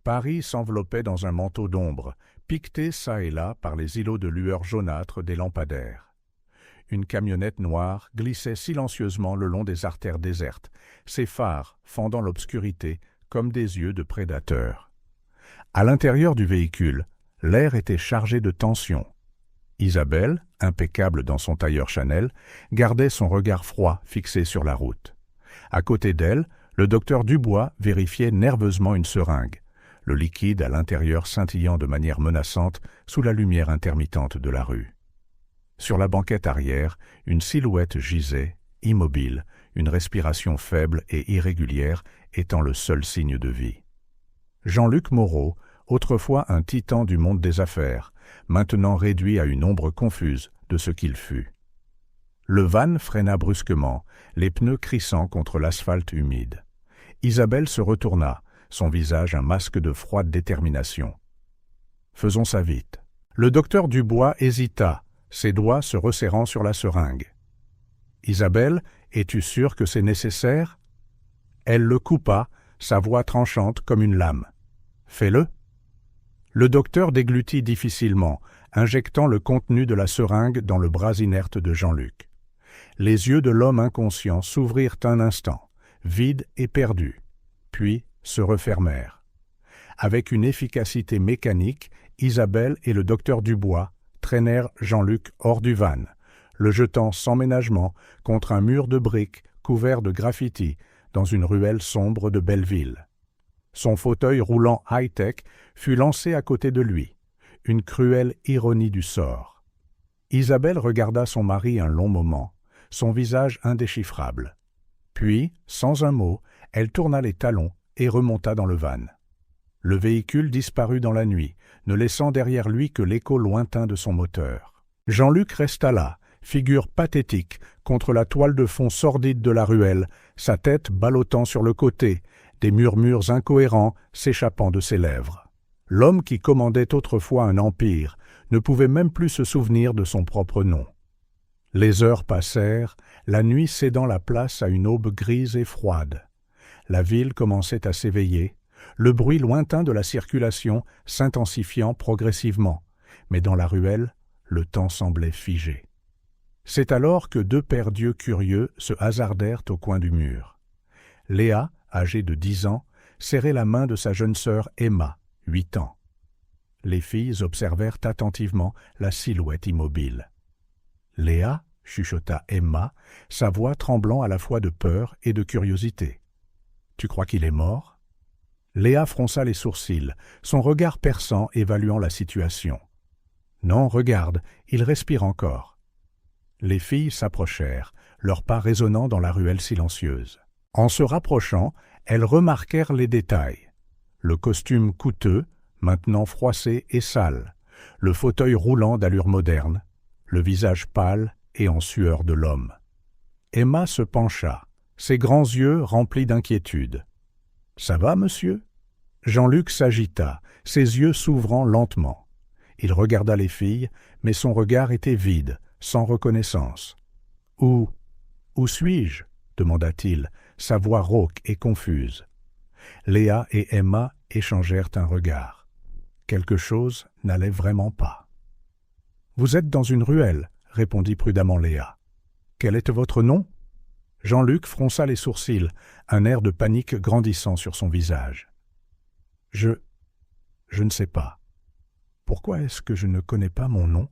Paris s'enveloppait dans un manteau d'ombre, piqueté çà et là par les îlots de lueur jaunâtre des lampadaires. Une camionnette noire glissait silencieusement le long des artères désertes, ses phares fendant l'obscurité comme des yeux de prédateurs. À l'intérieur du véhicule, l'air était chargé de tension. Isabelle, impeccable dans son tailleur Chanel, gardait son regard froid fixé sur la route. À côté d'elle, le docteur Dubois vérifiait nerveusement une seringue, le liquide à l'intérieur scintillant de manière menaçante sous la lumière intermittente de la rue. Sur la banquette arrière, une silhouette gisait, immobile, une respiration faible et irrégulière étant le seul signe de vie. Jean-Luc Moreau, autrefois un titan du monde des affaires, maintenant réduit à une ombre confuse de ce qu'il fut. Le van freina brusquement, les pneus crissant contre l'asphalte humide. Isabelle se retourna, son visage un masque de froide détermination. « Faisons ça vite. » Le docteur Dubois hésita, ses doigts se resserrant sur la seringue. « Isabelle, es-tu sûre que c'est nécessaire ?» Elle le coupa, sa voix tranchante comme une lame. « Fais-le. » Le docteur déglutit difficilement, injectant le contenu de la seringue dans le bras inerte de Jean-Luc. Les yeux de l'homme inconscient s'ouvrirent un instant, vides et perdus, puis se refermèrent. Avec une efficacité mécanique, Isabelle et le docteur Dubois traînèrent Jean-Luc hors du van, le jetant sans ménagement contre un mur de briques couvert de graffitis dans une ruelle sombre de Belleville. Son fauteuil roulant high-tech fut lancé à côté de lui, une cruelle ironie du sort. Isabelle regarda son mari un long moment, son visage indéchiffrable. Puis, sans un mot, elle tourna les talons et remonta dans le van. Le véhicule disparut dans la nuit, ne laissant derrière lui que l'écho lointain de son moteur. Jean-Luc resta là, figure pathétique, contre la toile de fond sordide de la ruelle, sa tête ballottant sur le côté, des murmures incohérents s'échappant de ses lèvres. L'homme qui commandait autrefois un empire ne pouvait même plus se souvenir de son propre nom. Les heures passèrent, la nuit cédant la place à une aube grise et froide. La ville commençait à s'éveiller, le bruit lointain de la circulation s'intensifiant progressivement, mais dans la ruelle, le temps semblait figé. C'est alors que deux pères d'yeux curieux se hasardèrent au coin du mur. Léa, âgée de 10 ans, serrait la main de sa jeune sœur Emma, 8 ans. Les filles observèrent attentivement la silhouette immobile. « Léa » chuchota Emma, sa voix tremblant à la fois de peur et de curiosité. « Tu crois qu'il est mort ?» Léa fronça les sourcils, son regard perçant évaluant la situation. « Non, regarde, il respire encore. » Les filles s'approchèrent, leurs pas résonnant dans la ruelle silencieuse. En se rapprochant, elles remarquèrent les détails. Le costume coûteux, maintenant froissé et sale, le fauteuil roulant d'allure moderne, le visage pâle et en sueur de l'homme. Emma se pencha, ses grands yeux remplis d'inquiétude. « Ça va, monsieur ?» Jean-Luc s'agita, ses yeux s'ouvrant lentement. Il regarda les filles, mais son regard était vide, sans reconnaissance. « Où suis-je » demanda-t-il, sa voix rauque et confuse. Léa et Emma échangèrent un regard. Quelque chose n'allait vraiment pas. « Vous êtes dans une ruelle » répondit prudemment Léa. « Quel est votre nom » Jean-Luc fronça les sourcils, un air de panique grandissant sur son visage. « Je ne sais pas. Pourquoi est-ce que je ne connais pas mon nom ?»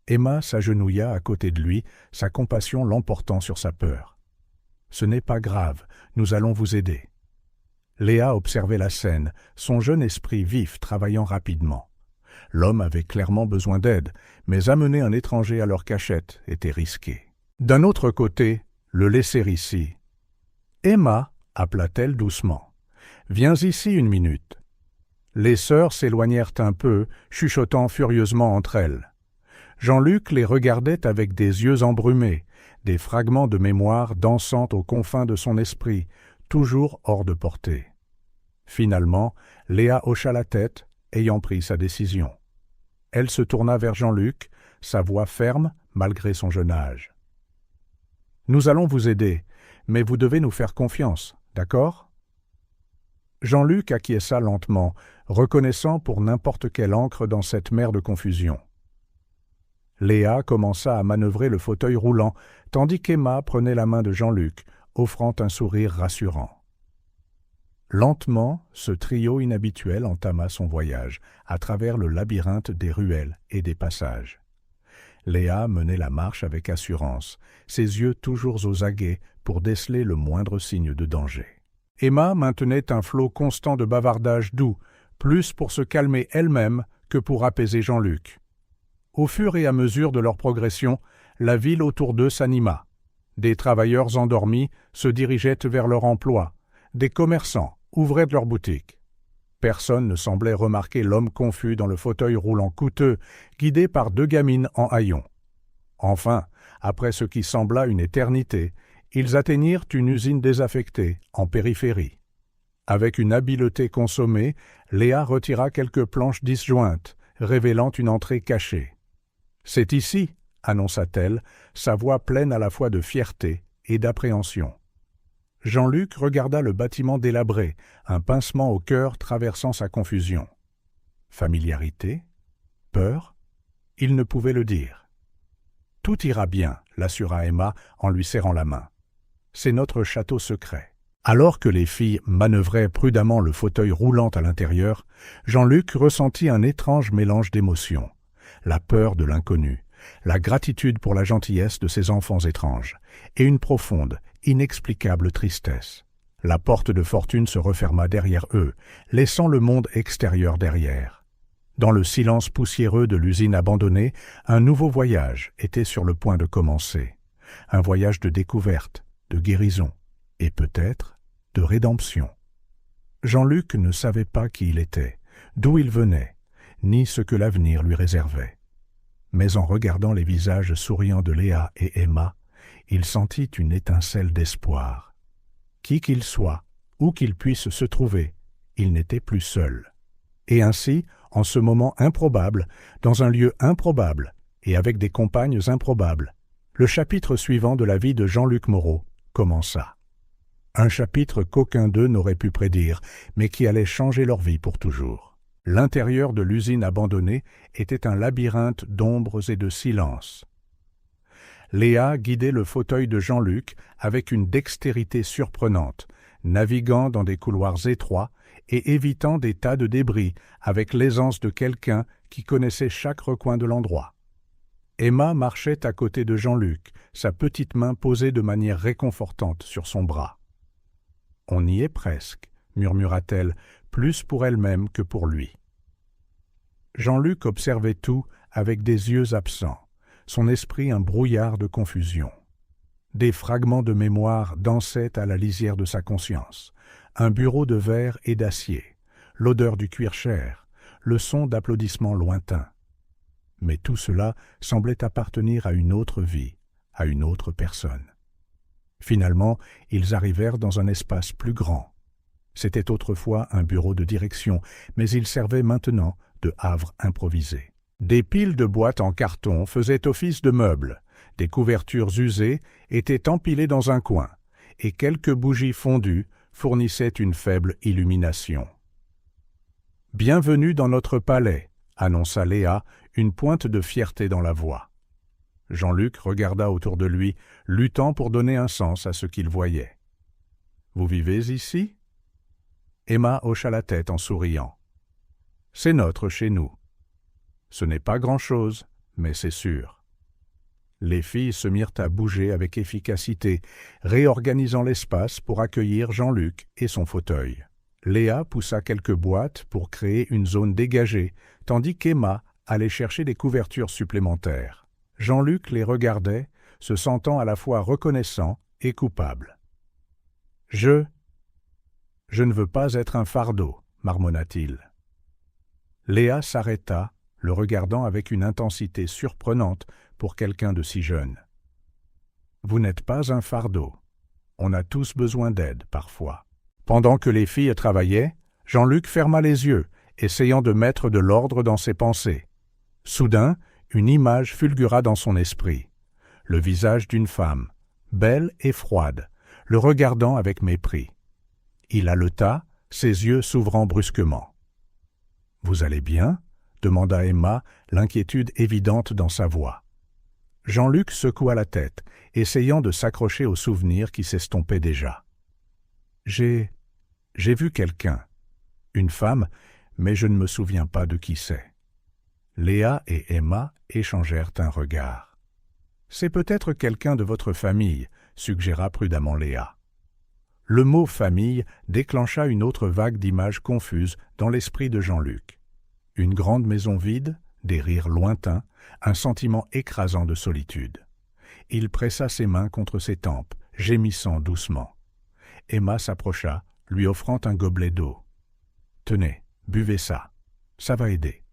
Emma s'agenouilla à côté de lui, sa compassion l'emportant sur sa peur. « Ce n'est pas grave, nous allons vous aider. » Léa observait la scène, son jeune esprit vif travaillant rapidement. L'homme avait clairement besoin d'aide, mais amener un étranger à leur cachette était risqué. D'un autre côté, le laisser ici. « Emma » appela-t-elle doucement. « Viens ici une minute. » Les sœurs s'éloignèrent un peu, chuchotant furieusement entre elles. Jean-Luc les regardait avec des yeux embrumés, des fragments de mémoire dansant aux confins de son esprit, toujours hors de portée. Finalement, Léa hocha la tête, ayant pris sa décision. Elle se tourna vers Jean-Luc, sa voix ferme malgré son jeune âge. « Nous allons vous aider, mais vous devez nous faire confiance, d'accord ?» Jean-Luc acquiesça lentement, reconnaissant pour n'importe quelle encre dans cette mer de confusion. Léa commença à manœuvrer le fauteuil roulant, tandis qu'Emma prenait la main de Jean-Luc, offrant un sourire rassurant. Lentement, ce trio inhabituel entama son voyage, à travers le labyrinthe des ruelles et des passages. Léa menait la marche avec assurance, ses yeux toujours aux aguets pour déceler le moindre signe de danger. Emma maintenait un flot constant de bavardage doux, plus pour se calmer elle-même que pour apaiser Jean-Luc. Au fur et à mesure de leur progression, la ville autour d'eux s'anima. Des travailleurs endormis se dirigeaient vers leur emploi, des commerçants ouvraient leurs boutiques. Personne ne semblait remarquer l'homme confus dans le fauteuil roulant coûteux, guidé par 2 gamines en haillons. Enfin, après ce qui sembla une éternité, ils atteignirent une usine désaffectée, en périphérie. Avec une habileté consommée, Léa retira quelques planches disjointes, révélant une entrée cachée. « C'est ici », annonça-t-elle, sa voix pleine à la fois de fierté et d'appréhension. Jean-Luc regarda le bâtiment délabré, un pincement au cœur traversant sa confusion. Familiarité? Peur? Il ne pouvait le dire. « Tout ira bien », l'assura Emma en lui serrant la main. « C'est notre château secret. » Alors que les filles manœuvraient prudemment le fauteuil roulant à l'intérieur, Jean-Luc ressentit un étrange mélange d'émotions. La peur de l'inconnu, la gratitude pour la gentillesse de ces enfants étranges, et une profonde, inexplicable tristesse. La porte de fortune se referma derrière eux, laissant le monde extérieur derrière. Dans le silence poussiéreux de l'usine abandonnée, un nouveau voyage était sur le point de commencer. Un voyage de découverte, de guérison, et peut-être de rédemption. Jean-Luc ne savait pas qui il était, d'où il venait, ni ce que l'avenir lui réservait. Mais en regardant les visages souriants de Léa et Emma, il sentit une étincelle d'espoir. Qui qu'il soit, où qu'il puisse se trouver, il n'était plus seul. Et ainsi, en ce moment improbable, dans un lieu improbable, et avec des compagnes improbables, le chapitre suivant de la vie de Jean-Luc Moreau commença. Un chapitre qu'aucun d'eux n'aurait pu prédire, mais qui allait changer leur vie pour toujours. L'intérieur de l'usine abandonnée était un labyrinthe d'ombres et de silence. Léa guidait le fauteuil de Jean-Luc avec une dextérité surprenante, naviguant dans des couloirs étroits et évitant des tas de débris avec l'aisance de quelqu'un qui connaissait chaque recoin de l'endroit. Emma marchait à côté de Jean-Luc, sa petite main posée de manière réconfortante sur son bras. « On y est presque », murmura-t-elle, plus pour elle-même que pour lui. Jean-Luc observait tout avec des yeux absents, son esprit un brouillard de confusion. Des fragments de mémoire dansaient à la lisière de sa conscience, un bureau de verre et d'acier, l'odeur du cuir cher, le son d'applaudissements lointains. Mais tout cela semblait appartenir à une autre vie, à une autre personne. Finalement, ils arrivèrent dans un espace plus grand. C'était autrefois un bureau de direction, mais il servait maintenant de havre improvisé. Des piles de boîtes en carton faisaient office de meubles, des couvertures usées étaient empilées dans un coin, et quelques bougies fondues fournissaient une faible illumination. « Bienvenue dans notre palais », annonça Léa, une pointe de fierté dans la voix. Jean-Luc regarda autour de lui, luttant pour donner un sens à ce qu'il voyait. « Vous vivez ici ?» Emma hocha la tête en souriant. « C'est notre chez nous. Ce n'est pas grand-chose, mais c'est sûr. » Les filles se mirent à bouger avec efficacité, réorganisant l'espace pour accueillir Jean-Luc et son fauteuil. Léa poussa quelques boîtes pour créer une zone dégagée, tandis qu'Emma allait chercher des couvertures supplémentaires. Jean-Luc les regardait, se sentant à la fois reconnaissant et coupable. « Je ne veux pas être un fardeau, » marmonna-t-il. Léa s'arrêta, le regardant avec une intensité surprenante pour quelqu'un de si jeune. « Vous n'êtes pas un fardeau. On a tous besoin d'aide, parfois. » Pendant que les filles travaillaient, Jean-Luc ferma les yeux, essayant de mettre de l'ordre dans ses pensées. Soudain, une image fulgura dans son esprit. Le visage d'une femme, belle et froide, le regardant avec mépris. Il haleta, ses yeux s'ouvrant brusquement. « Vous allez bien ?» demanda Emma, l'inquiétude évidente dans sa voix. Jean-Luc secoua la tête, essayant de s'accrocher aux souvenirs qui s'estompaient déjà. « J'ai vu quelqu'un, une femme, mais je ne me souviens pas de qui c'est. » Léa et Emma échangèrent un regard. « C'est peut-être quelqu'un de votre famille, » suggéra prudemment Léa. Le mot « famille » déclencha une autre vague d'images confuses dans l'esprit de Jean-Luc. Une grande maison vide, des rires lointains, un sentiment écrasant de solitude. Il pressa ses mains contre ses tempes, gémissant doucement. Emma s'approcha, lui offrant un gobelet d'eau. « Tenez, buvez ça, ça va aider. »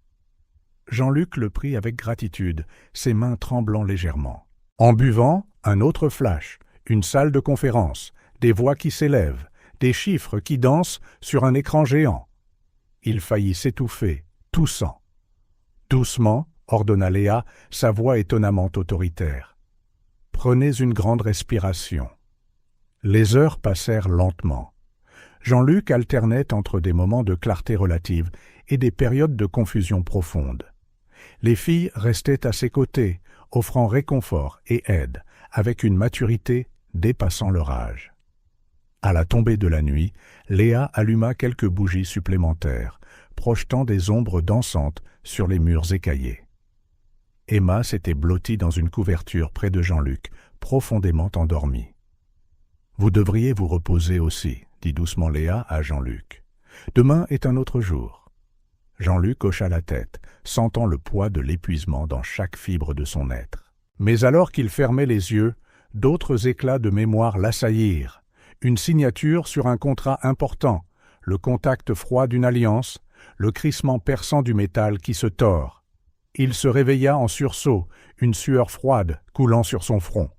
Jean-Luc le prit avec gratitude, ses mains tremblant légèrement. En buvant, un autre flash, une salle de conférence, des voix qui s'élèvent, des chiffres qui dansent sur un écran géant. Il faillit s'étouffer, toussant. « Doucement, » ordonna Léa, sa voix étonnamment autoritaire. « Prenez une grande respiration. » Les heures passèrent lentement. Jean-Luc alternait entre des moments de clarté relative et des périodes de confusion profonde. Les filles restaient à ses côtés, offrant réconfort et aide, avec une maturité dépassant leur âge. À la tombée de la nuit, Léa alluma quelques bougies supplémentaires, projetant des ombres dansantes sur les murs écaillés. Emma s'était blottie dans une couverture près de Jean-Luc, profondément endormie. « Vous devriez vous reposer aussi, » dit doucement Léa à Jean-Luc. « Demain est un autre jour. » Jean-Luc hocha la tête, sentant le poids de l'épuisement dans chaque fibre de son être. Mais alors qu'il fermait les yeux, d'autres éclats de mémoire l'assaillirent. Une signature sur un contrat important, le contact froid d'une alliance, le crissement perçant du métal qui se tord. Il se réveilla en sursaut, une sueur froide coulant sur son front.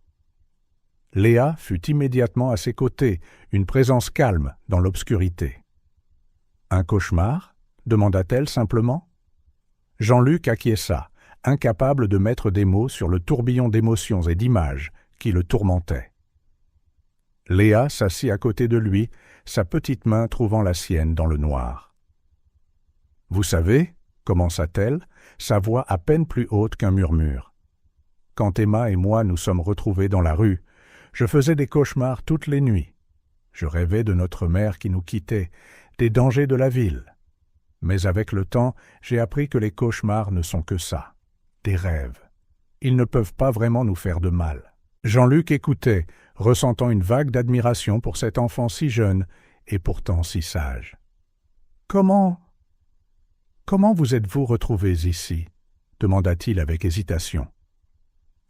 Léa fut immédiatement à ses côtés, une présence calme dans l'obscurité. « Un cauchemar ?» demanda-t-elle simplement. Jean-Luc acquiesça, incapable de mettre des mots sur le tourbillon d'émotions et d'images qui le tourmentait. Léa s'assit à côté de lui, sa petite main trouvant la sienne dans le noir. « Vous savez, » commença-t-elle, sa voix à peine plus haute qu'un murmure. « Quand Emma et moi nous sommes retrouvés dans la rue, je faisais des cauchemars toutes les nuits. Je rêvais de notre mère qui nous quittait, des dangers de la ville. Mais avec le temps, j'ai appris que les cauchemars ne sont que ça, des rêves. Ils ne peuvent pas vraiment nous faire de mal. » Jean-Luc écoutait, ressentant une vague d'admiration pour cet enfant si jeune et pourtant si sage. « Comment vous êtes-vous retrouvés ici ?» demanda-t-il avec hésitation.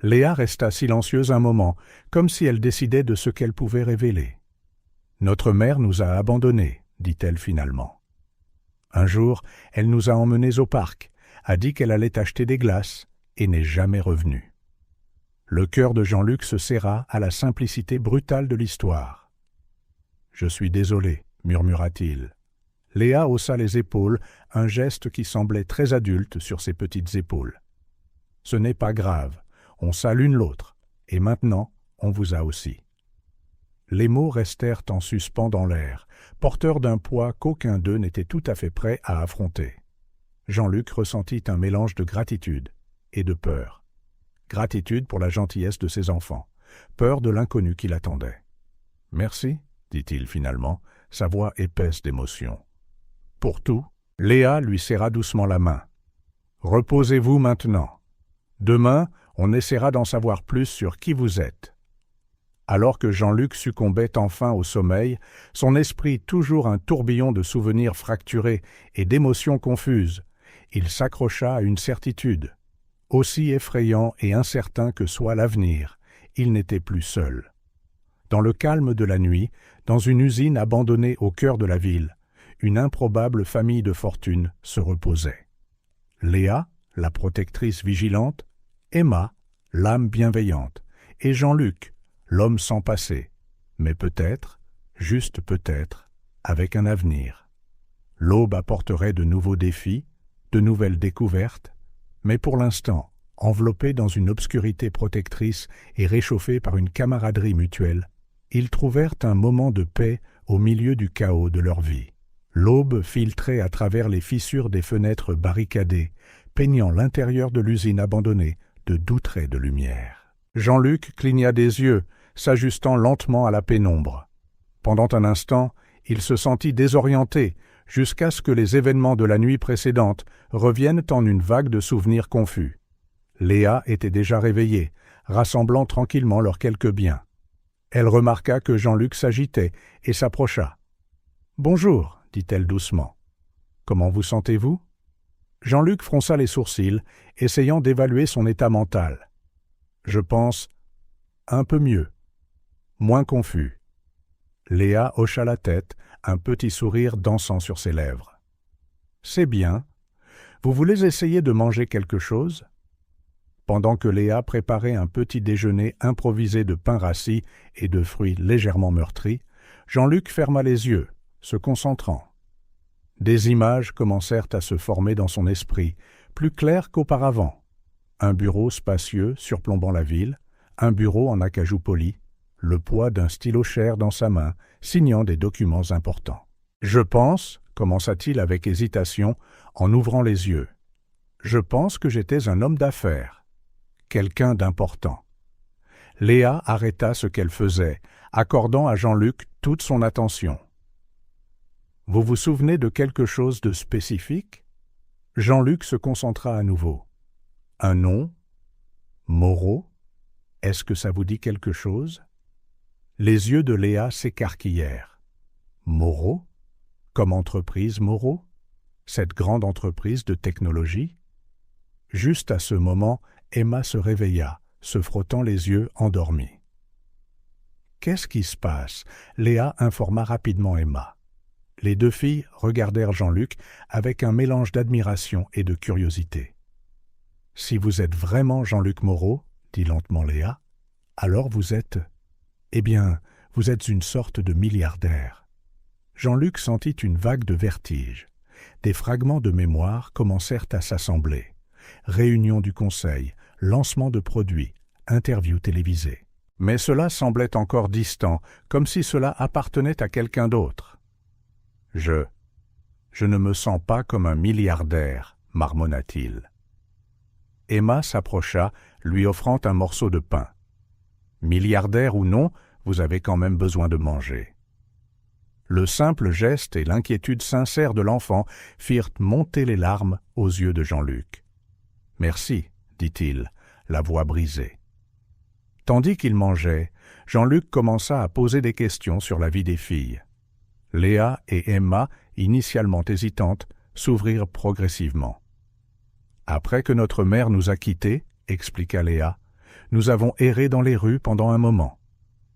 Léa resta silencieuse un moment, comme si elle décidait de ce qu'elle pouvait révéler. « Notre mère nous a abandonnés, » dit-elle finalement. Un jour, elle nous a emmenés au parc, a dit qu'elle allait acheter des glaces et n'est jamais revenue. Le cœur de Jean-Luc se serra à la simplicité brutale de l'histoire. « Je suis désolé, » murmura-t-il. Léa haussa les épaules, un geste qui semblait très adulte sur ses petites épaules. « Ce n'est pas grave, on s'a l'une l'autre, et maintenant, on vous a aussi. » Les mots restèrent en suspens dans l'air, porteurs d'un poids qu'aucun d'eux n'était tout à fait prêt à affronter. Jean-Luc ressentit un mélange de gratitude et de peur. Gratitude pour la gentillesse de ses enfants, peur de l'inconnu qui l'attendait. « Merci, » dit-il finalement, sa voix épaisse d'émotion. Pour tout, Léa lui serra doucement la main. « Reposez-vous maintenant. Demain, on essaiera d'en savoir plus sur qui vous êtes. » Alors que Jean-Luc succombait enfin au sommeil, son esprit toujours un tourbillon de souvenirs fracturés et d'émotions confuses, il s'accrocha à une certitude. Aussi effrayant et incertain que soit l'avenir, il n'était plus seul. Dans le calme de la nuit, dans une usine abandonnée au cœur de la ville, une improbable famille de fortune se reposait. Léa, la protectrice vigilante, Emma, l'âme bienveillante, et Jean-Luc, l'homme sans passé, mais peut-être, juste peut-être, avec un avenir. L'aube apporterait de nouveaux défis, de nouvelles découvertes, mais pour l'instant, enveloppés dans une obscurité protectrice et réchauffés par une camaraderie mutuelle, ils trouvèrent un moment de paix au milieu du chaos de leur vie. L'aube filtrait à travers les fissures des fenêtres barricadées, peignant l'intérieur de l'usine abandonnée de doux traits de lumière. Jean-Luc cligna des yeux, s'ajustant lentement à la pénombre. Pendant un instant, il se sentit désorienté, jusqu'à ce que les événements de la nuit précédente reviennent en une vague de souvenirs confus. Léa était déjà réveillée, rassemblant tranquillement leurs quelques biens. Elle remarqua que Jean-Luc s'agitait et s'approcha. « Bonjour », dit-elle doucement. « Comment vous sentez-vous » Jean-Luc fronça les sourcils, essayant d'évaluer son état mental. « Je pense un peu mieux, moins confus. » Léa hocha la tête, un petit sourire dansant sur ses lèvres. « C'est bien. Vous voulez essayer de manger quelque chose ?» Pendant que Léa préparait un petit déjeuner improvisé de pain rassis et de fruits légèrement meurtris, Jean-Luc ferma les yeux, se concentrant. Des images commencèrent à se former dans son esprit, plus claires qu'auparavant. Un bureau spacieux surplombant la ville, un bureau en acajou poli, le poids d'un stylo Cher dans sa main, signant des documents importants. « Je pense, » commença-t-il avec hésitation, en ouvrant les yeux, « je pense que j'étais un homme d'affaires, quelqu'un d'important. » Léa arrêta ce qu'elle faisait, accordant à Jean-Luc toute son attention. « Vous vous souvenez de quelque chose de spécifique ?» Jean-Luc se concentra à nouveau. « Un nom ? Moreau ? Est-ce que ça vous dit quelque chose ?» Les yeux de Léa s'écarquillèrent. « Moreau ? Comme entreprise Moreau ? Cette grande entreprise de technologie ?» Juste à ce moment, Emma se réveilla, se frottant les yeux, endormie. « Qu'est-ce qui se passe ?» Léa informa rapidement Emma. Les deux filles regardèrent Jean-Luc avec un mélange d'admiration et de curiosité. « Si vous êtes vraiment Jean-Luc Moreau, dit lentement Léa, alors vous êtes... Eh bien, vous êtes une sorte de milliardaire. » Jean-Luc sentit une vague de vertige. Des fragments de mémoire commencèrent à s'assembler. Réunion du conseil, lancement de produits, interview télévisée. Mais cela semblait encore distant, comme si cela appartenait à quelqu'un d'autre. « Je ne me sens pas comme un milliardaire, » marmonna-t-il. Emma s'approcha, lui offrant un morceau de pain. « Milliardaire ou non, vous avez quand même besoin de manger. » Le simple geste et l'inquiétude sincère de l'enfant firent monter les larmes aux yeux de Jean-Luc. « Merci, » dit-il, la voix brisée. Tandis qu'il mangeait, Jean-Luc commença à poser des questions sur la vie des filles. Léa et Emma, initialement hésitantes, s'ouvrirent progressivement. « Après que notre mère nous a quittés, » expliqua Léa, « nous avons erré dans les rues pendant un moment.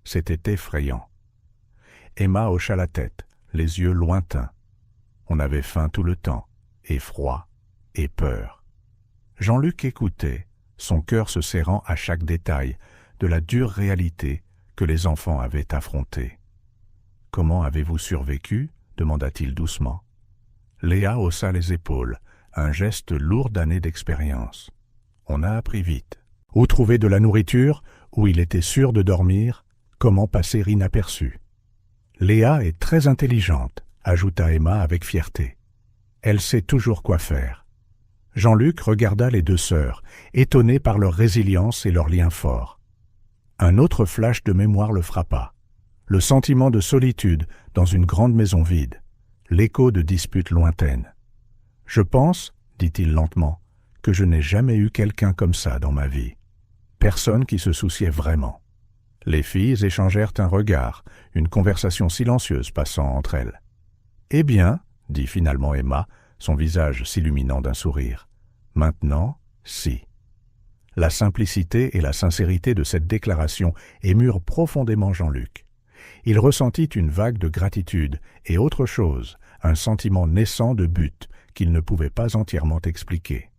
C'était effrayant. » Emma hocha la tête, les yeux lointains. On avait faim tout le temps, et froid, et peur. Jean-Luc écoutait, son cœur se serrant à chaque détail de la dure réalité que les enfants avaient affrontée. « Comment avez-vous survécu ?» demanda-t-il doucement. Léa haussa les épaules, un geste lourd d'années d'expérience. On a appris vite. Où trouver de la nourriture, où il était sûr de dormir, comment passer inaperçu. Léa est très intelligente, ajouta Emma avec fierté. Elle sait toujours quoi faire. Jean-Luc regarda les deux sœurs, étonné par leur résilience et leur lien fort. Un autre flash de mémoire le frappa. Le sentiment de solitude dans une grande maison vide, l'écho de disputes lointaines. « Je pense, dit-il lentement, que je n'ai jamais eu quelqu'un comme ça dans ma vie. Personne qui se souciait vraiment. » Les filles échangèrent un regard, une conversation silencieuse passant entre elles. « Eh bien, dit finalement Emma, son visage s'illuminant d'un sourire, maintenant, si. » La simplicité et la sincérité de cette déclaration émurent profondément Jean-Luc. Il ressentit une vague de gratitude et autre chose, un sentiment naissant de but qu'il ne pouvait pas entièrement expliquer.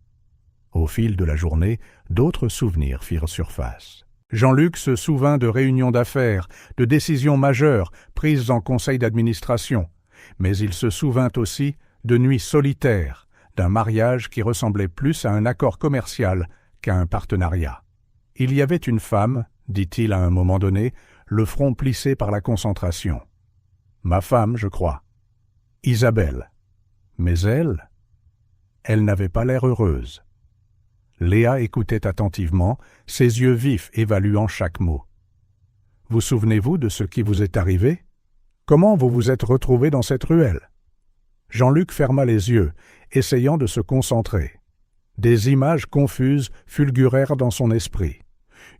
Au fil de la journée, d'autres souvenirs firent surface. Jean-Luc se souvint de réunions d'affaires, de décisions majeures prises en conseil d'administration, mais il se souvint aussi de nuits solitaires, d'un mariage qui ressemblait plus à un accord commercial qu'à un partenariat. Il y avait une femme, dit-il à un moment donné, le front plissé par la concentration. « Ma femme, je crois. » Isabelle. Mais elle n'avait pas l'air heureuse. Léa écoutait attentivement, ses yeux vifs évaluant chaque mot. « Vous souvenez-vous de ce qui vous est arrivé? Comment vous vous êtes retrouvé dans cette ruelle ?» Jean-Luc ferma les yeux, essayant de se concentrer. Des images confuses fulgurèrent dans son esprit.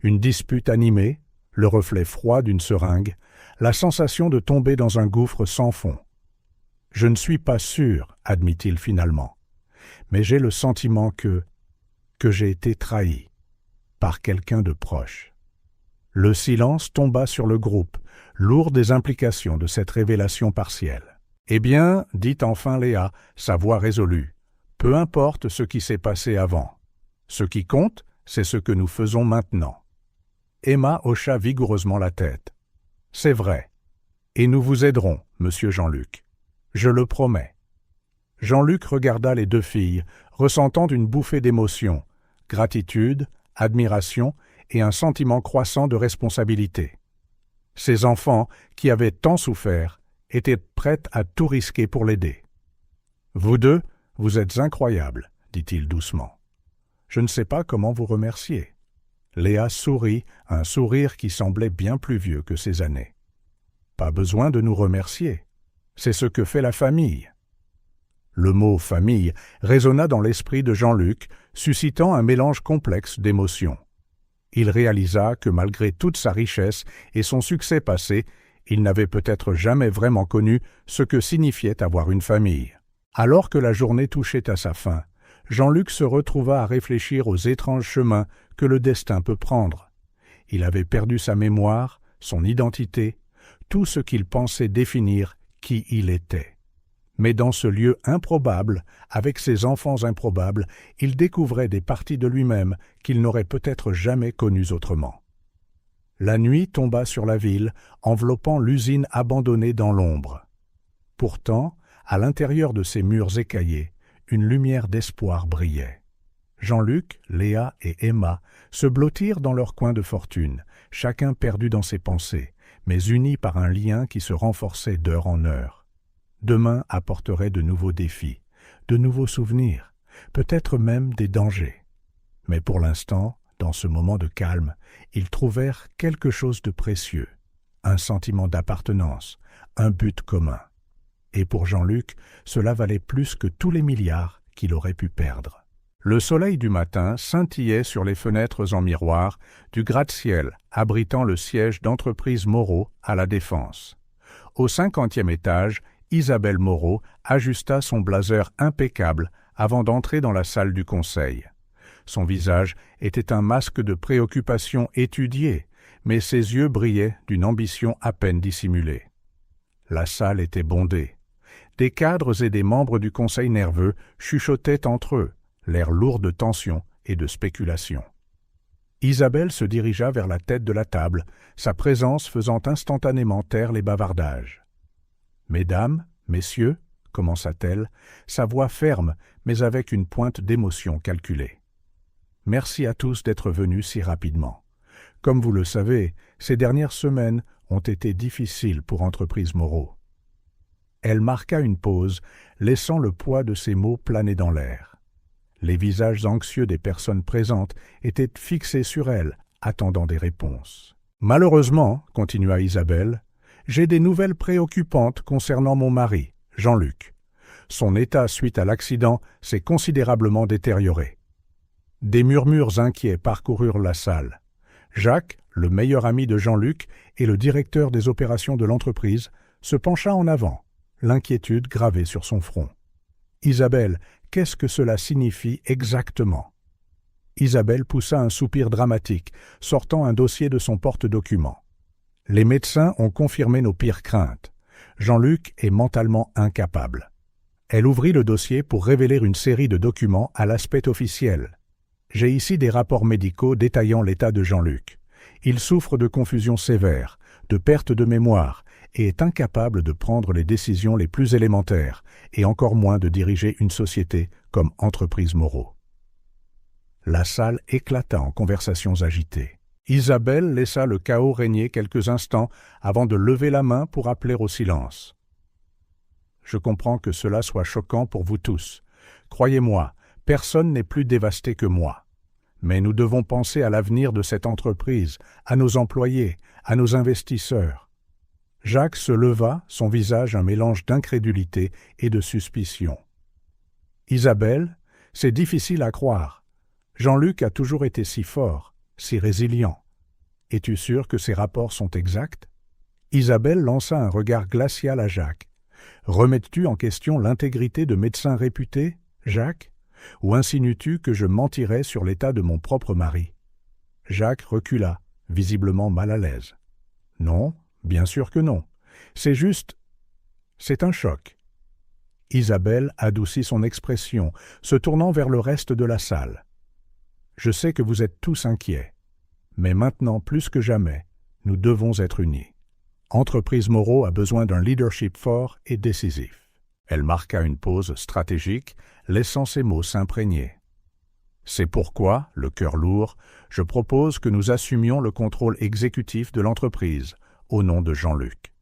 Une dispute animée, le reflet froid d'une seringue, la sensation de tomber dans un gouffre sans fond. « Je ne suis pas sûr, admit-il finalement, mais j'ai le sentiment que j'ai été trahi par quelqu'un de proche. » Le silence tomba sur le groupe, lourd des implications de cette révélation partielle. « Eh bien, dit enfin Léa, sa voix résolue, peu importe ce qui s'est passé avant. Ce qui compte, c'est ce que nous faisons maintenant. » Emma hocha vigoureusement la tête. « C'est vrai. Et nous vous aiderons, monsieur Jean-Luc. Je le promets. » Jean-Luc regarda les deux filles, ressentant une bouffée d'émotion, gratitude, admiration et un sentiment croissant de responsabilité. Ces enfants, qui avaient tant souffert, étaient prêts à tout risquer pour l'aider. « Vous deux, vous êtes incroyables, » dit-il doucement. « Je ne sais pas comment vous remercier. » Léa sourit, un sourire qui semblait bien plus vieux que ses années. « Pas besoin de nous remercier. C'est ce que fait la famille. » Le mot « famille » résonna dans l'esprit de Jean-Luc, suscitant un mélange complexe d'émotions. Il réalisa que malgré toute sa richesse et son succès passé, il n'avait peut-être jamais vraiment connu ce que signifiait avoir une famille. Alors que la journée touchait à sa fin, Jean-Luc se retrouva à réfléchir aux étranges chemins que le destin peut prendre. Il avait perdu sa mémoire, son identité, tout ce qu'il pensait définir qui il était. Mais dans ce lieu improbable, avec ses enfants improbables, il découvrait des parties de lui-même qu'il n'aurait peut-être jamais connues autrement. La nuit tomba sur la ville, enveloppant l'usine abandonnée dans l'ombre. Pourtant, à l'intérieur de ses murs écaillés, une lumière d'espoir brillait. Jean-Luc, Léa et Emma se blottirent dans leur coin de fortune, chacun perdu dans ses pensées, mais unis par un lien qui se renforçait d'heure en heure. Demain apporterait de nouveaux défis, de nouveaux souvenirs, peut-être même des dangers. Mais pour l'instant, dans ce moment de calme, ils trouvèrent quelque chose de précieux, un sentiment d'appartenance, un but commun. Et pour Jean-Luc, cela valait plus que tous les milliards qu'il aurait pu perdre. Le soleil du matin scintillait sur les fenêtres en miroir du gratte-ciel abritant le siège d'entreprise Moreau à La Défense. Au 50e étage, Isabelle Moreau ajusta son blazer impeccable avant d'entrer dans la salle du conseil. Son visage était un masque de préoccupation étudié, mais ses yeux brillaient d'une ambition à peine dissimulée. La salle était bondée. Des cadres et des membres du conseil nerveux chuchotaient entre eux, l'air lourd de tension et de spéculation. Isabelle se dirigea vers la tête de la table, sa présence faisant instantanément taire les bavardages. « Mesdames, messieurs, » commença-t-elle, sa voix ferme, mais avec une pointe d'émotion calculée. « Merci à tous d'être venus si rapidement. Comme vous le savez, ces dernières semaines ont été difficiles pour Entreprise Moreau. » Elle marqua une pause, laissant le poids de ses mots planer dans l'air. Les visages anxieux des personnes présentes étaient fixés sur elle, attendant des réponses. « Malheureusement, » continua Isabelle, « j'ai des nouvelles préoccupantes concernant mon mari, Jean-Luc. Son état suite à l'accident s'est considérablement détérioré. » Des murmures inquiets parcoururent la salle. Jacques, le meilleur ami de Jean-Luc et le directeur des opérations de l'entreprise, se pencha en avant, l'inquiétude gravée sur son front. « Isabelle, qu'est-ce que cela signifie exactement ?» Isabelle poussa un soupir dramatique, sortant un dossier de son porte-documents. « Les médecins ont confirmé nos pires craintes. Jean-Luc est mentalement incapable. » Elle ouvrit le dossier pour révéler une série de documents à l'aspect officiel. « J'ai ici des rapports médicaux détaillant l'état de Jean-Luc. Il souffre de confusion sévère, de perte de mémoire et est incapable de prendre les décisions les plus élémentaires et encore moins de diriger une société comme Entreprise Moreau. » La salle éclata en conversations agitées. Isabelle laissa le chaos régner quelques instants avant de lever la main pour appeler au silence. Je comprends que cela soit choquant pour vous tous. Croyez-moi, personne n'est plus dévasté que moi. Mais nous devons penser à l'avenir de cette entreprise, à nos employés, à nos investisseurs. Jacques se leva, son visage un mélange d'incrédulité et de suspicion. Isabelle, c'est difficile à croire. Jean-Luc a toujours été si fort, si résilient. Es-tu sûr que ces rapports sont exacts? Isabelle lança un regard glacial à Jacques. Remets-tu en question l'intégrité de médecins réputés, Jacques? Ou insinues-tu que je mentirais sur l'état de mon propre mari? Jacques recula, visiblement mal à l'aise. Non, bien sûr que non. C'est juste... C'est un choc. Isabelle adoucit son expression, se tournant vers le reste de la salle. Je sais que vous êtes tous inquiets, mais maintenant plus que jamais, nous devons être unis. Entreprise Moreau a besoin d'un leadership fort et décisif. Elle marqua une pause stratégique, laissant ses mots s'imprégner. C'est pourquoi, le cœur lourd, je propose que nous assumions le contrôle exécutif de l'entreprise, au nom de Jean-Luc.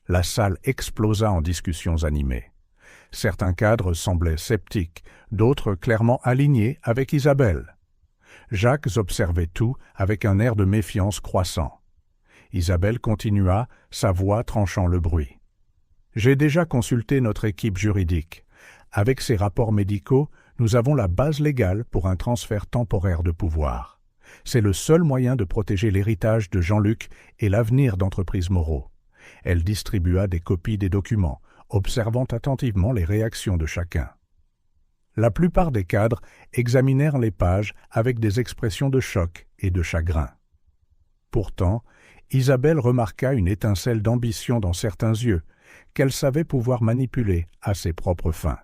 La salle explosa en discussions animées. Certains cadres semblaient sceptiques, d'autres clairement alignés avec Isabelle. Jacques observait tout avec un air de méfiance croissant. Isabelle continua, sa voix tranchant le bruit. « J'ai déjà consulté notre équipe juridique. Avec ces rapports médicaux, nous avons la base légale pour un transfert temporaire de pouvoir. C'est le seul moyen de protéger l'héritage de Jean-Luc et l'avenir d'Entreprise Moreau. » Elle distribua des copies des documents, observant attentivement les réactions de chacun. La plupart des cadres examinèrent les pages avec des expressions de choc et de chagrin. Pourtant, Isabelle remarqua une étincelle d'ambition dans certains yeux, qu'elle savait pouvoir manipuler à ses propres fins.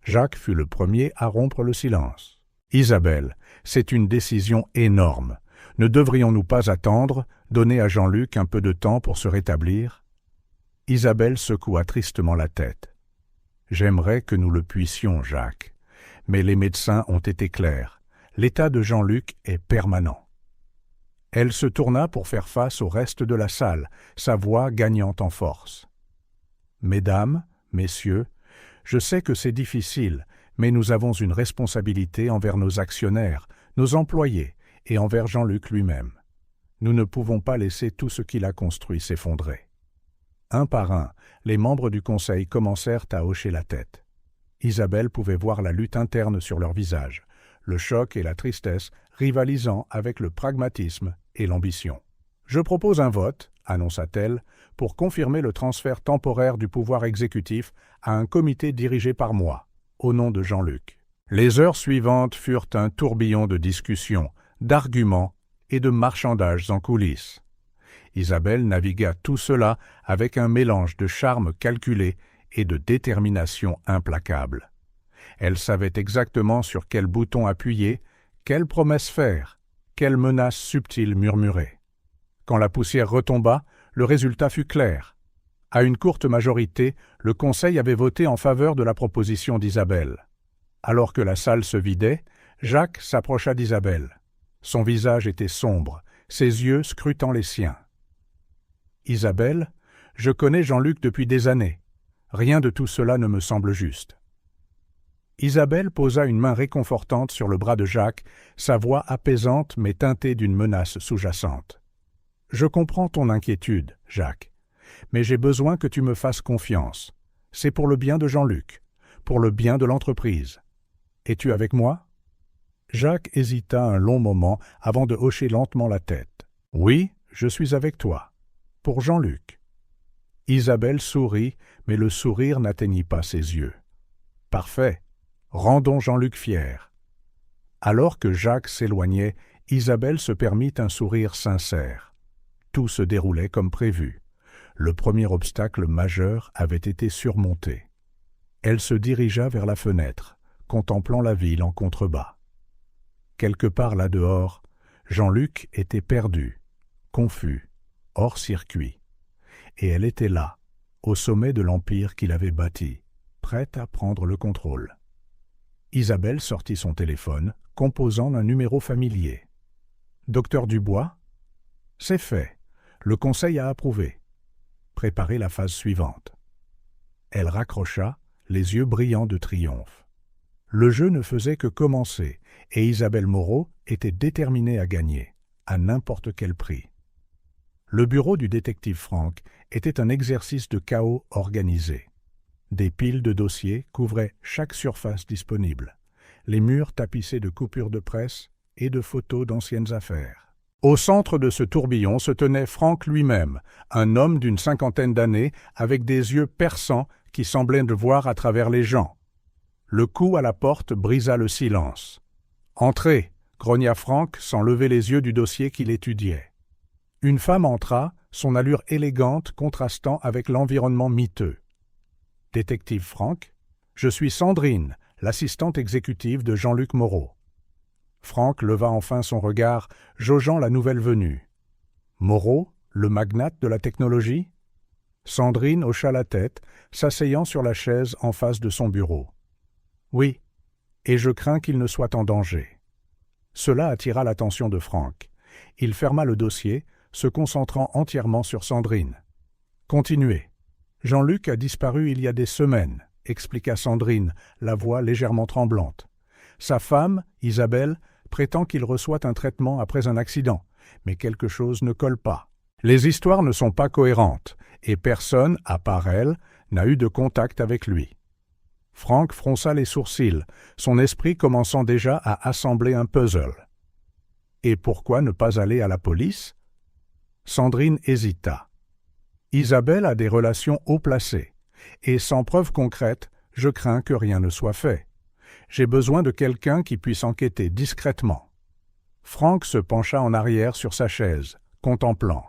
Jacques fut le premier à rompre le silence. « Isabelle, c'est une décision énorme. Ne devrions-nous pas attendre, donner à Jean-Luc un peu de temps pour se rétablir ?» Isabelle secoua tristement la tête. « J'aimerais que nous le puissions, Jacques. Mais les médecins ont été clairs. L'état de Jean-Luc est permanent. » Elle se tourna pour faire face au reste de la salle, sa voix gagnant en force. « Mesdames, messieurs, je sais que c'est difficile, mais nous avons une responsabilité envers nos actionnaires, nos employés et envers Jean-Luc lui-même. Nous ne pouvons pas laisser tout ce qu'il a construit s'effondrer. » Un par un, les membres du conseil commencèrent à hocher la tête. Isabelle pouvait voir la lutte interne sur leur visage, le choc et la tristesse rivalisant avec le pragmatisme et l'ambition. « Je propose un vote, annonça-t-elle, pour confirmer le transfert temporaire du pouvoir exécutif à un comité dirigé par moi, au nom de Jean-Luc. » Les heures suivantes furent un tourbillon de discussions, d'arguments et de marchandages en coulisses. Isabelle navigua tout cela avec un mélange de charme calculé et de détermination implacable. Elle savait exactement sur quel bouton appuyer, quelle promesse faire, quelle menace subtile murmurer. Quand la poussière retomba, le résultat fut clair. À une courte majorité, le Conseil avait voté en faveur de la proposition d'Isabelle. Alors que la salle se vidait, Jacques s'approcha d'Isabelle. Son visage était sombre, ses yeux scrutant les siens. « Isabelle, je connais Jean-Luc depuis des années. Rien de tout cela ne me semble juste. » Isabelle posa une main réconfortante sur le bras de Jacques, sa voix apaisante mais teintée d'une menace sous-jacente. « Je comprends ton inquiétude, Jacques, mais j'ai besoin que tu me fasses confiance. C'est pour le bien de Jean-Luc, pour le bien de l'entreprise. Es-tu avec moi ?» Jacques hésita un long moment avant de hocher lentement la tête. « Oui, je suis avec toi. Pour Jean-Luc. » Isabelle sourit, mais le sourire n'atteignit pas ses yeux. « Parfait. Rendons Jean-Luc fier. » Alors que Jacques s'éloignait, Isabelle se permit un sourire sincère. Tout se déroulait comme prévu. Le premier obstacle majeur avait été surmonté. Elle se dirigea vers la fenêtre, contemplant la ville en contrebas. Quelque part là-dehors, Jean-Luc était perdu, confus, hors circuit. Et elle était là, au sommet de l'empire qu'il avait bâti, prête à prendre le contrôle. Isabelle sortit son téléphone, composant un numéro familier. « Docteur Dubois ? » ?»« C'est fait. Le conseil a approuvé. Préparez la phase suivante. » Elle raccrocha, les yeux brillants de triomphe. Le jeu ne faisait que commencer, et Isabelle Moreau était déterminée à gagner, à n'importe quel prix. Le bureau du détective Franck était un exercice de chaos organisé. Des piles de dossiers couvraient chaque surface disponible, les murs tapissés de coupures de presse et de photos d'anciennes affaires. Au centre de ce tourbillon se tenait Franck lui-même, un homme d'une 50aine d'années avec des yeux perçants qui semblaient de voir à travers les gens. Le coup à la porte brisa le silence. « Entrez !» grogna Franck sans lever les yeux du dossier qu'il étudiait. Une femme entra, son allure élégante contrastant avec l'environnement miteux. « Détective Franck, je suis Sandrine, l'assistante exécutive de Jean-Luc Moreau. » Franck leva enfin son regard, jaugeant la nouvelle venue. « Moreau, le magnate de la technologie ?» Sandrine hocha la tête, s'asseyant sur la chaise en face de son bureau. « Oui, et je crains qu'il ne soit en danger. » Cela attira l'attention de Franck. Il ferma le dossier, se concentrant entièrement sur Sandrine. « Continuez. Jean-Luc a disparu il y a des semaines, » expliqua Sandrine, la voix légèrement tremblante. « Sa femme, Isabelle, prétend qu'il reçoit un traitement après un accident, mais quelque chose ne colle pas. Les histoires ne sont pas cohérentes, et personne, à part elle, n'a eu de contact avec lui. » Franck fronça les sourcils, son esprit commençant déjà à assembler un puzzle. « Et pourquoi ne pas aller à la police ?» Sandrine hésita. « Isabelle a des relations haut placées, et sans preuve concrète, je crains que rien ne soit fait. J'ai besoin de quelqu'un qui puisse enquêter discrètement. » Franck se pencha en arrière sur sa chaise, contemplant.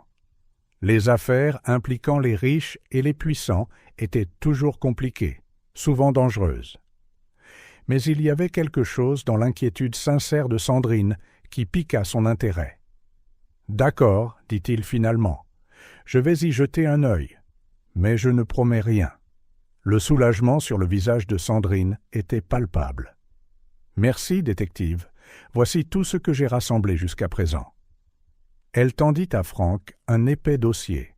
Les affaires impliquant les riches et les puissants étaient toujours compliquées, souvent dangereuses. Mais il y avait quelque chose dans l'inquiétude sincère de Sandrine qui piqua son intérêt. « D'accord, dit-il finalement, je vais y jeter un œil, mais je ne promets rien. » Le soulagement sur le visage de Sandrine était palpable. « Merci, détective, voici tout ce que j'ai rassemblé jusqu'à présent. » Elle tendit à Franck un épais dossier.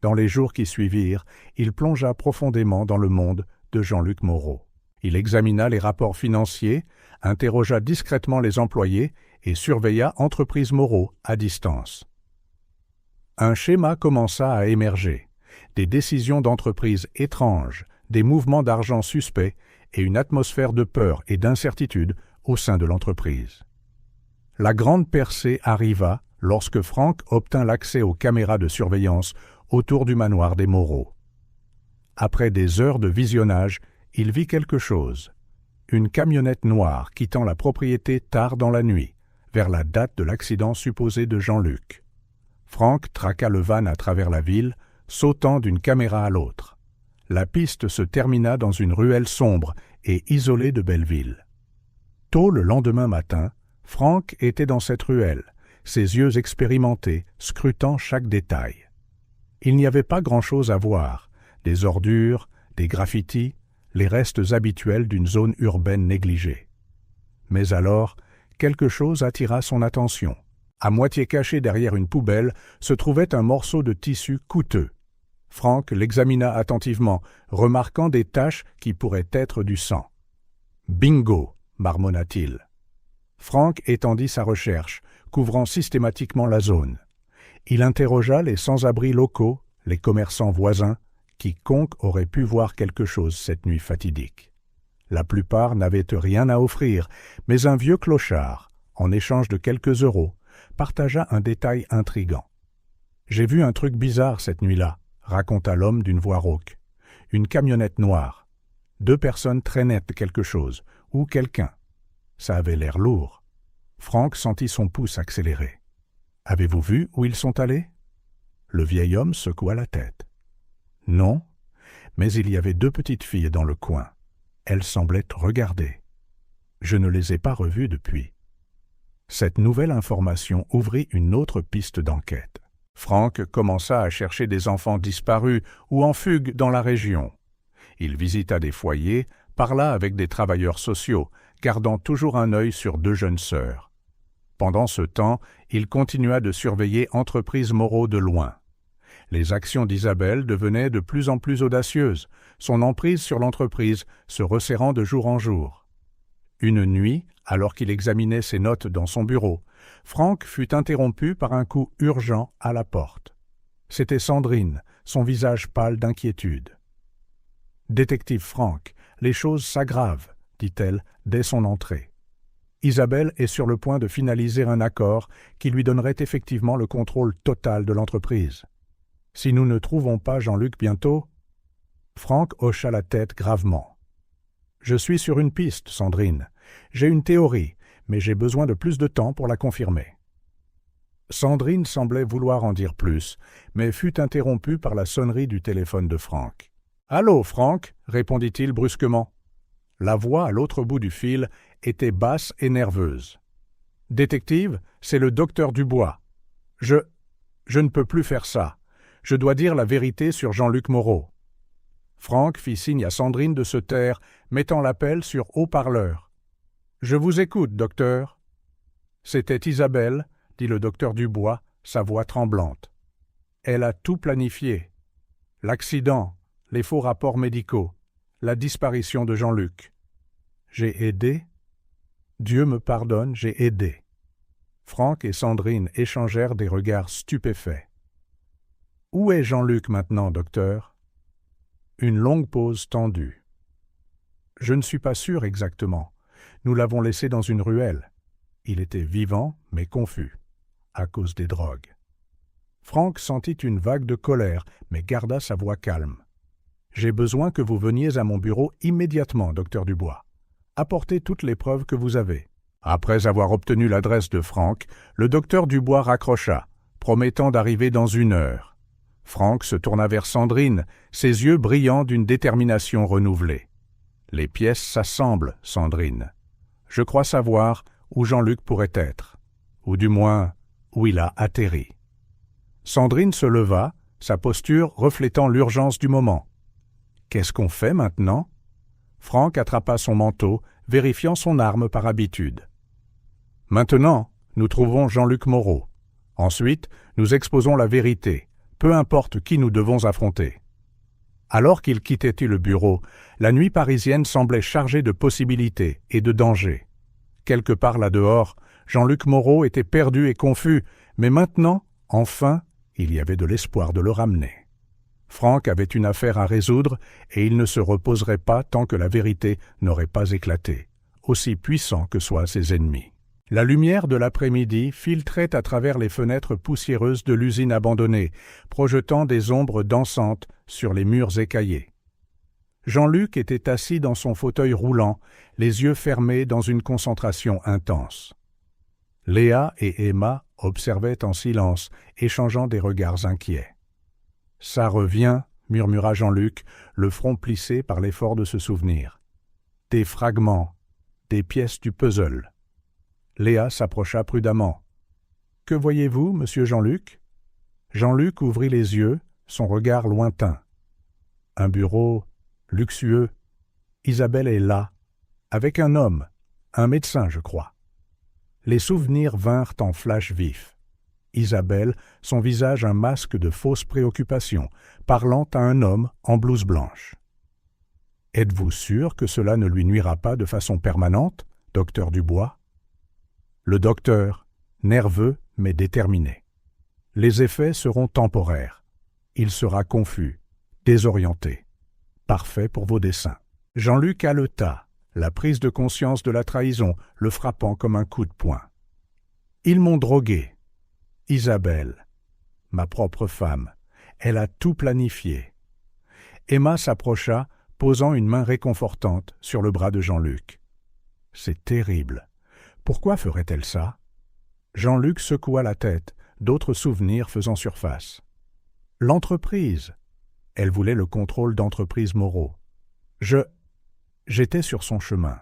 Dans les jours qui suivirent, il plongea profondément dans le monde de Jean-Luc Moreau. Il examina les rapports financiers, interrogea discrètement les employés et surveilla Entreprise Moreau à distance. Un schéma commença à émerger, des décisions d'entreprise étranges, des mouvements d'argent suspects et une atmosphère de peur et d'incertitude au sein de l'entreprise. La grande percée arriva lorsque Franck obtint l'accès aux caméras de surveillance autour du manoir des Moreau. Après des heures de visionnage, il vit quelque chose. Une camionnette noire quittant la propriété tard dans la nuit, vers la date de l'accident supposé de Jean-Luc. Franck traqua le van à travers la ville, sautant d'une caméra à l'autre. La piste se termina dans une ruelle sombre et isolée de Belleville. Tôt le lendemain matin, Franck était dans cette ruelle, ses yeux expérimentés, scrutant chaque détail. Il n'y avait pas grand-chose à voir, des ordures, des graffitis, les restes habituels d'une zone urbaine négligée. Mais alors, quelque chose attira son attention. À moitié caché derrière une poubelle se trouvait un morceau de tissu coûteux. Franck l'examina attentivement, remarquant des taches qui pourraient être du sang. « Bingo !» marmonna-t-il. Franck étendit sa recherche, couvrant systématiquement la zone. Il interrogea les sans-abri locaux, les commerçants voisins, quiconque aurait pu voir quelque chose cette nuit fatidique. La plupart n'avaient rien à offrir, mais un vieux clochard, en échange de quelques euros, partagea un détail intrigant. « J'ai vu un truc bizarre cette nuit-là », raconta l'homme d'une voix rauque. « Une camionnette noire. 2 personnes traînaient quelque chose, ou quelqu'un. Ça avait l'air lourd. » Franck sentit son pouce accélérer. « Avez-vous vu où ils sont allés ?» Le vieil homme secoua la tête. « Non, mais il y avait 2 petites filles dans le coin. Elles semblaient regarder. Je ne les ai pas revues depuis. » Cette nouvelle information ouvrit une autre piste d'enquête. Franck commença à chercher des enfants disparus ou en fugue dans la région. Il visita des foyers, parla avec des travailleurs sociaux, gardant toujours un œil sur 2 jeunes sœurs. Pendant ce temps, il continua de surveiller Entreprise Moreau de loin. Les actions d'Isabelle devenaient de plus en plus audacieuses, son emprise sur l'entreprise se resserrant de jour en jour. Une nuit, alors qu'il examinait ses notes dans son bureau, Franck fut interrompu par un coup urgent à la porte. C'était Sandrine, son visage pâle d'inquiétude. « Détective Franck, les choses s'aggravent, » dit-elle dès son entrée. Isabelle est sur le point de finaliser un accord qui lui donnerait effectivement le contrôle total de l'entreprise. Si nous ne trouvons pas Jean-Luc bientôt... Franck hocha la tête gravement. « Je suis sur une piste, Sandrine. J'ai une théorie, mais j'ai besoin de plus de temps pour la confirmer. » Sandrine semblait vouloir en dire plus, mais fut interrompue par la sonnerie du téléphone de Franck. « Allô, Franck » répondit-il brusquement. La voix à l'autre bout du fil était basse et nerveuse. « Détective, c'est le docteur Dubois. Je ne peux plus faire ça. Je dois dire la vérité sur Jean-Luc Moreau. » Franck fit signe à Sandrine de se taire, mettant l'appel sur haut-parleur. « Je vous écoute, docteur. » C'était Isabelle, dit le docteur Dubois, sa voix tremblante. Elle a tout planifié. L'accident, les faux rapports médicaux, la disparition de Jean-Luc. J'ai aidé? Dieu me pardonne, j'ai aidé. Franck et Sandrine échangèrent des regards stupéfaits. Où est Jean-Luc maintenant, docteur? Une longue pause tendue. Je ne suis pas sûr exactement. Nous l'avons laissé dans une ruelle. Il était vivant, mais confus, à cause des drogues. Franck sentit une vague de colère, mais garda sa voix calme. J'ai besoin que vous veniez à mon bureau immédiatement, docteur Dubois. Apportez toutes les preuves que vous avez. Après avoir obtenu l'adresse de Franck, le docteur Dubois raccrocha, promettant d'arriver dans 1 heure. Franck se tourna vers Sandrine, ses yeux brillants d'une détermination renouvelée. Les pièces s'assemblent, Sandrine. Je crois savoir où Jean-Luc pourrait être, ou du moins où il a atterri. Sandrine se leva, sa posture reflétant l'urgence du moment. Qu'est-ce qu'on fait maintenant? Franck attrapa son manteau, vérifiant son arme par habitude. Maintenant, nous trouvons Jean-Luc Moreau. Ensuite, nous exposons la vérité, peu importe qui nous devons affronter. Alors qu'il quittait le bureau, la nuit parisienne semblait chargée de possibilités et de dangers. Quelque part là-dehors, Jean-Luc Moreau était perdu et confus, mais maintenant, enfin, il y avait de l'espoir de le ramener. Franck avait une affaire à résoudre et il ne se reposerait pas tant que la vérité n'aurait pas éclaté, aussi puissants que soient ses ennemis. La lumière de l'après-midi filtrait à travers les fenêtres poussiéreuses de l'usine abandonnée, projetant des ombres dansantes sur les murs écaillés. Jean-Luc était assis dans son fauteuil roulant, les yeux fermés dans une concentration intense. Léa et Emma observaient en silence, échangeant des regards inquiets. « Ça revient » murmura Jean-Luc, le front plissé par l'effort de se souvenir. « Des fragments, des pièces du puzzle. » Léa s'approcha prudemment. « Que voyez-vous, monsieur Jean-Luc » Jean-Luc ouvrit les yeux, son regard lointain. Un bureau luxueux. Isabelle est là, avec un homme, un médecin, je crois. Les souvenirs vinrent en flash vif. Isabelle, son visage un masque de fausse préoccupation, parlant à un homme en blouse blanche. « Êtes-vous sûr que cela ne lui nuira pas de façon permanente, docteur Dubois ?» Le docteur, nerveux mais déterminé. « Les effets seront temporaires. Il sera confus, désorienté. Parfait pour vos desseins. » Jean-Luc haleta, la prise de conscience de la trahison le frappant comme un coup de poing. « Ils m'ont drogué. Isabelle, ma propre femme, elle a tout planifié. » Emma s'approcha, posant une main réconfortante sur le bras de Jean-Luc. « C'est terrible. Pourquoi ferait-elle ça ?» Jean-Luc secoua la tête, d'autres souvenirs faisant surface. « L'entreprise. Elle voulait le contrôle d'entreprise Moreau. J'étais sur son chemin. »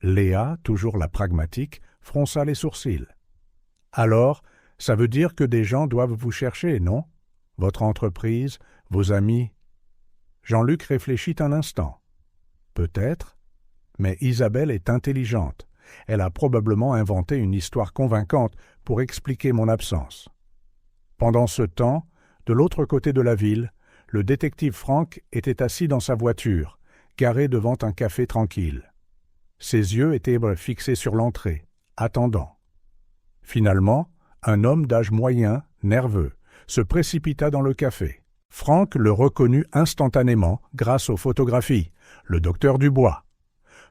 Léa, toujours la pragmatique, fronça les sourcils. « Alors, ça veut dire que des gens doivent vous chercher, non? Votre entreprise, vos amis. » Jean-Luc réfléchit un instant. « Peut-être, mais Isabelle est intelligente. Elle a probablement inventé une histoire convaincante pour expliquer mon absence. Pendant ce temps, de l'autre côté de la ville, le détective Frank était assis dans sa voiture, garé devant un café tranquille. Ses yeux étaient fixés sur l'entrée, attendant. Finalement, un homme d'âge moyen, nerveux, se précipita dans le café. Frank le reconnut instantanément grâce aux photographies, le docteur Dubois.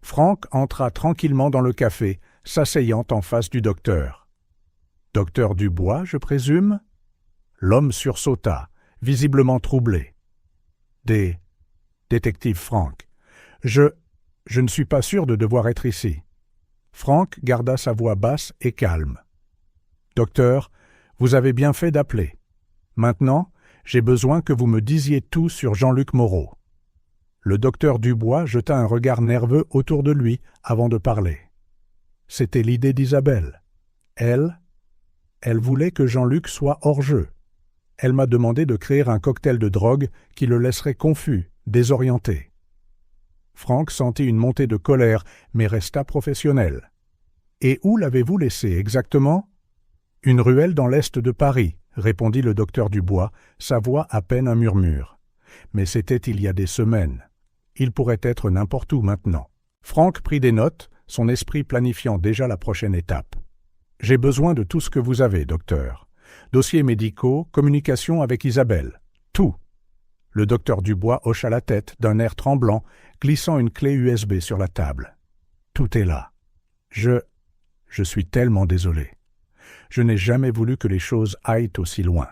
Frank entra tranquillement dans le café, s'asseyant en face du docteur. « Docteur Dubois, je présume ?» L'homme sursauta, visiblement troublé. « Détective Frank, je ne suis pas sûr de devoir être ici. » Frank garda sa voix basse et calme. « Docteur, vous avez bien fait d'appeler. Maintenant, j'ai besoin que vous me disiez tout sur Jean-Luc Moreau. » Le docteur Dubois jeta un regard nerveux autour de lui avant de parler. C'était l'idée d'Isabelle. Elle voulait que Jean-Luc soit hors jeu. Elle m'a demandé de créer un cocktail de drogue qui le laisserait confus, désorienté. Frank sentit une montée de colère, mais resta professionnel. « Et où l'avez-vous laissé exactement ?»« Une ruelle dans l'est de Paris, » répondit le docteur Dubois, sa voix à peine un murmure. « Mais c'était il y a des semaines. Il pourrait être n'importe où maintenant. » Frank prit des notes, son esprit planifiant déjà la prochaine étape. « J'ai besoin de tout ce que vous avez, docteur. Dossiers médicaux, communication avec Isabelle. Tout. » Le docteur Dubois hocha la tête d'un air tremblant, glissant une clé USB sur la table. « Tout est là. Je suis tellement désolé. Je n'ai jamais voulu que les choses aillent aussi loin. »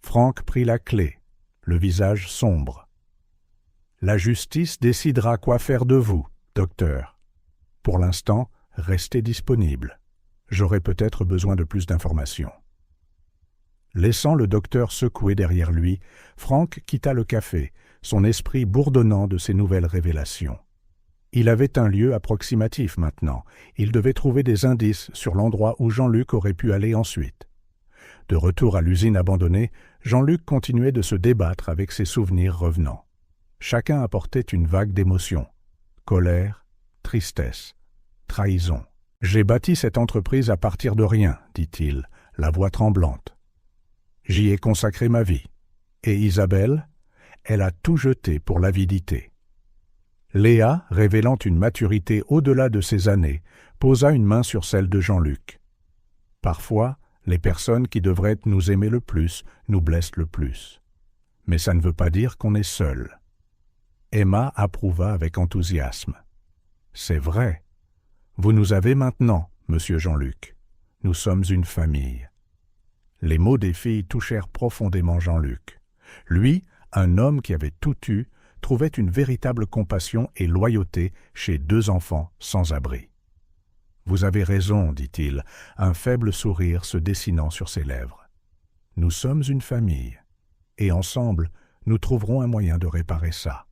Frank prit la clé, le visage sombre. « La justice décidera quoi faire de vous, docteur. Pour l'instant, restez disponible. J'aurai peut-être besoin de plus d'informations. » Laissant le docteur secoué derrière lui, Frank quitta le café, son esprit bourdonnant de ces nouvelles révélations. Il avait un lieu approximatif maintenant. Il devait trouver des indices sur l'endroit où Jean-Luc aurait pu aller ensuite. De retour à l'usine abandonnée, Jean-Luc continuait de se débattre avec ses souvenirs revenants. Chacun apportait une vague d'émotions. Colère, tristesse, trahison. « J'ai bâti cette entreprise à partir de rien, dit-il, la voix tremblante. J'y ai consacré ma vie. Et Isabelle, elle a tout jeté pour l'avidité. » Léa, révélant une maturité au-delà de ses années, posa une main sur celle de Jean-Luc. « Parfois, les personnes qui devraient nous aimer le plus nous blessent le plus. Mais ça ne veut pas dire qu'on est seul. » Emma approuva avec enthousiasme. « C'est vrai. Vous nous avez maintenant, monsieur Jean-Luc. Nous sommes une famille. » Les mots des filles touchèrent profondément Jean-Luc. Lui, un homme qui avait tout eu, trouvait une véritable compassion et loyauté chez deux enfants sans abri. « Vous avez raison, dit-il, un faible sourire se dessinant sur ses lèvres. Nous sommes une famille, et ensemble, nous trouverons un moyen de réparer ça. »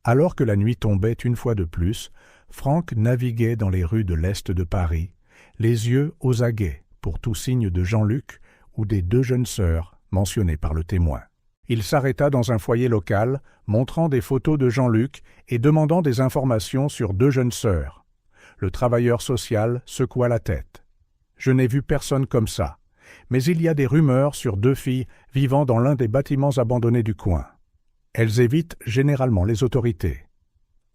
Alors que la nuit tombait une fois de plus, Frank naviguait dans les rues de l'est de Paris, les yeux aux aguets pour tout signe de Jean-Luc ou des deux jeunes sœurs mentionnées par le témoin. Il s'arrêta dans un foyer local, montrant des photos de Jean-Luc et demandant des informations sur deux jeunes sœurs. Le travailleur social secoua la tête. « Je n'ai vu personne comme ça, mais il y a des rumeurs sur deux filles vivant dans l'un des bâtiments abandonnés du coin. Elles évitent généralement les autorités. »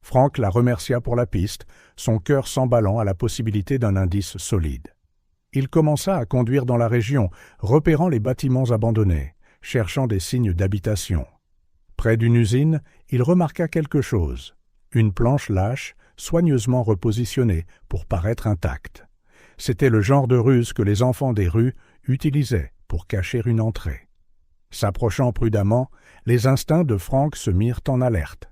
Frank la remercia pour la piste, son cœur s'emballant à la possibilité d'un indice solide. Il commença à conduire dans la région, repérant les bâtiments abandonnés, cherchant des signes d'habitation. Près d'une usine, il remarqua quelque chose, une planche lâche, soigneusement repositionnée pour paraître intacte. C'était le genre de ruse que les enfants des rues utilisaient pour cacher une entrée. S'approchant prudemment, les instincts de Frank se mirent en alerte.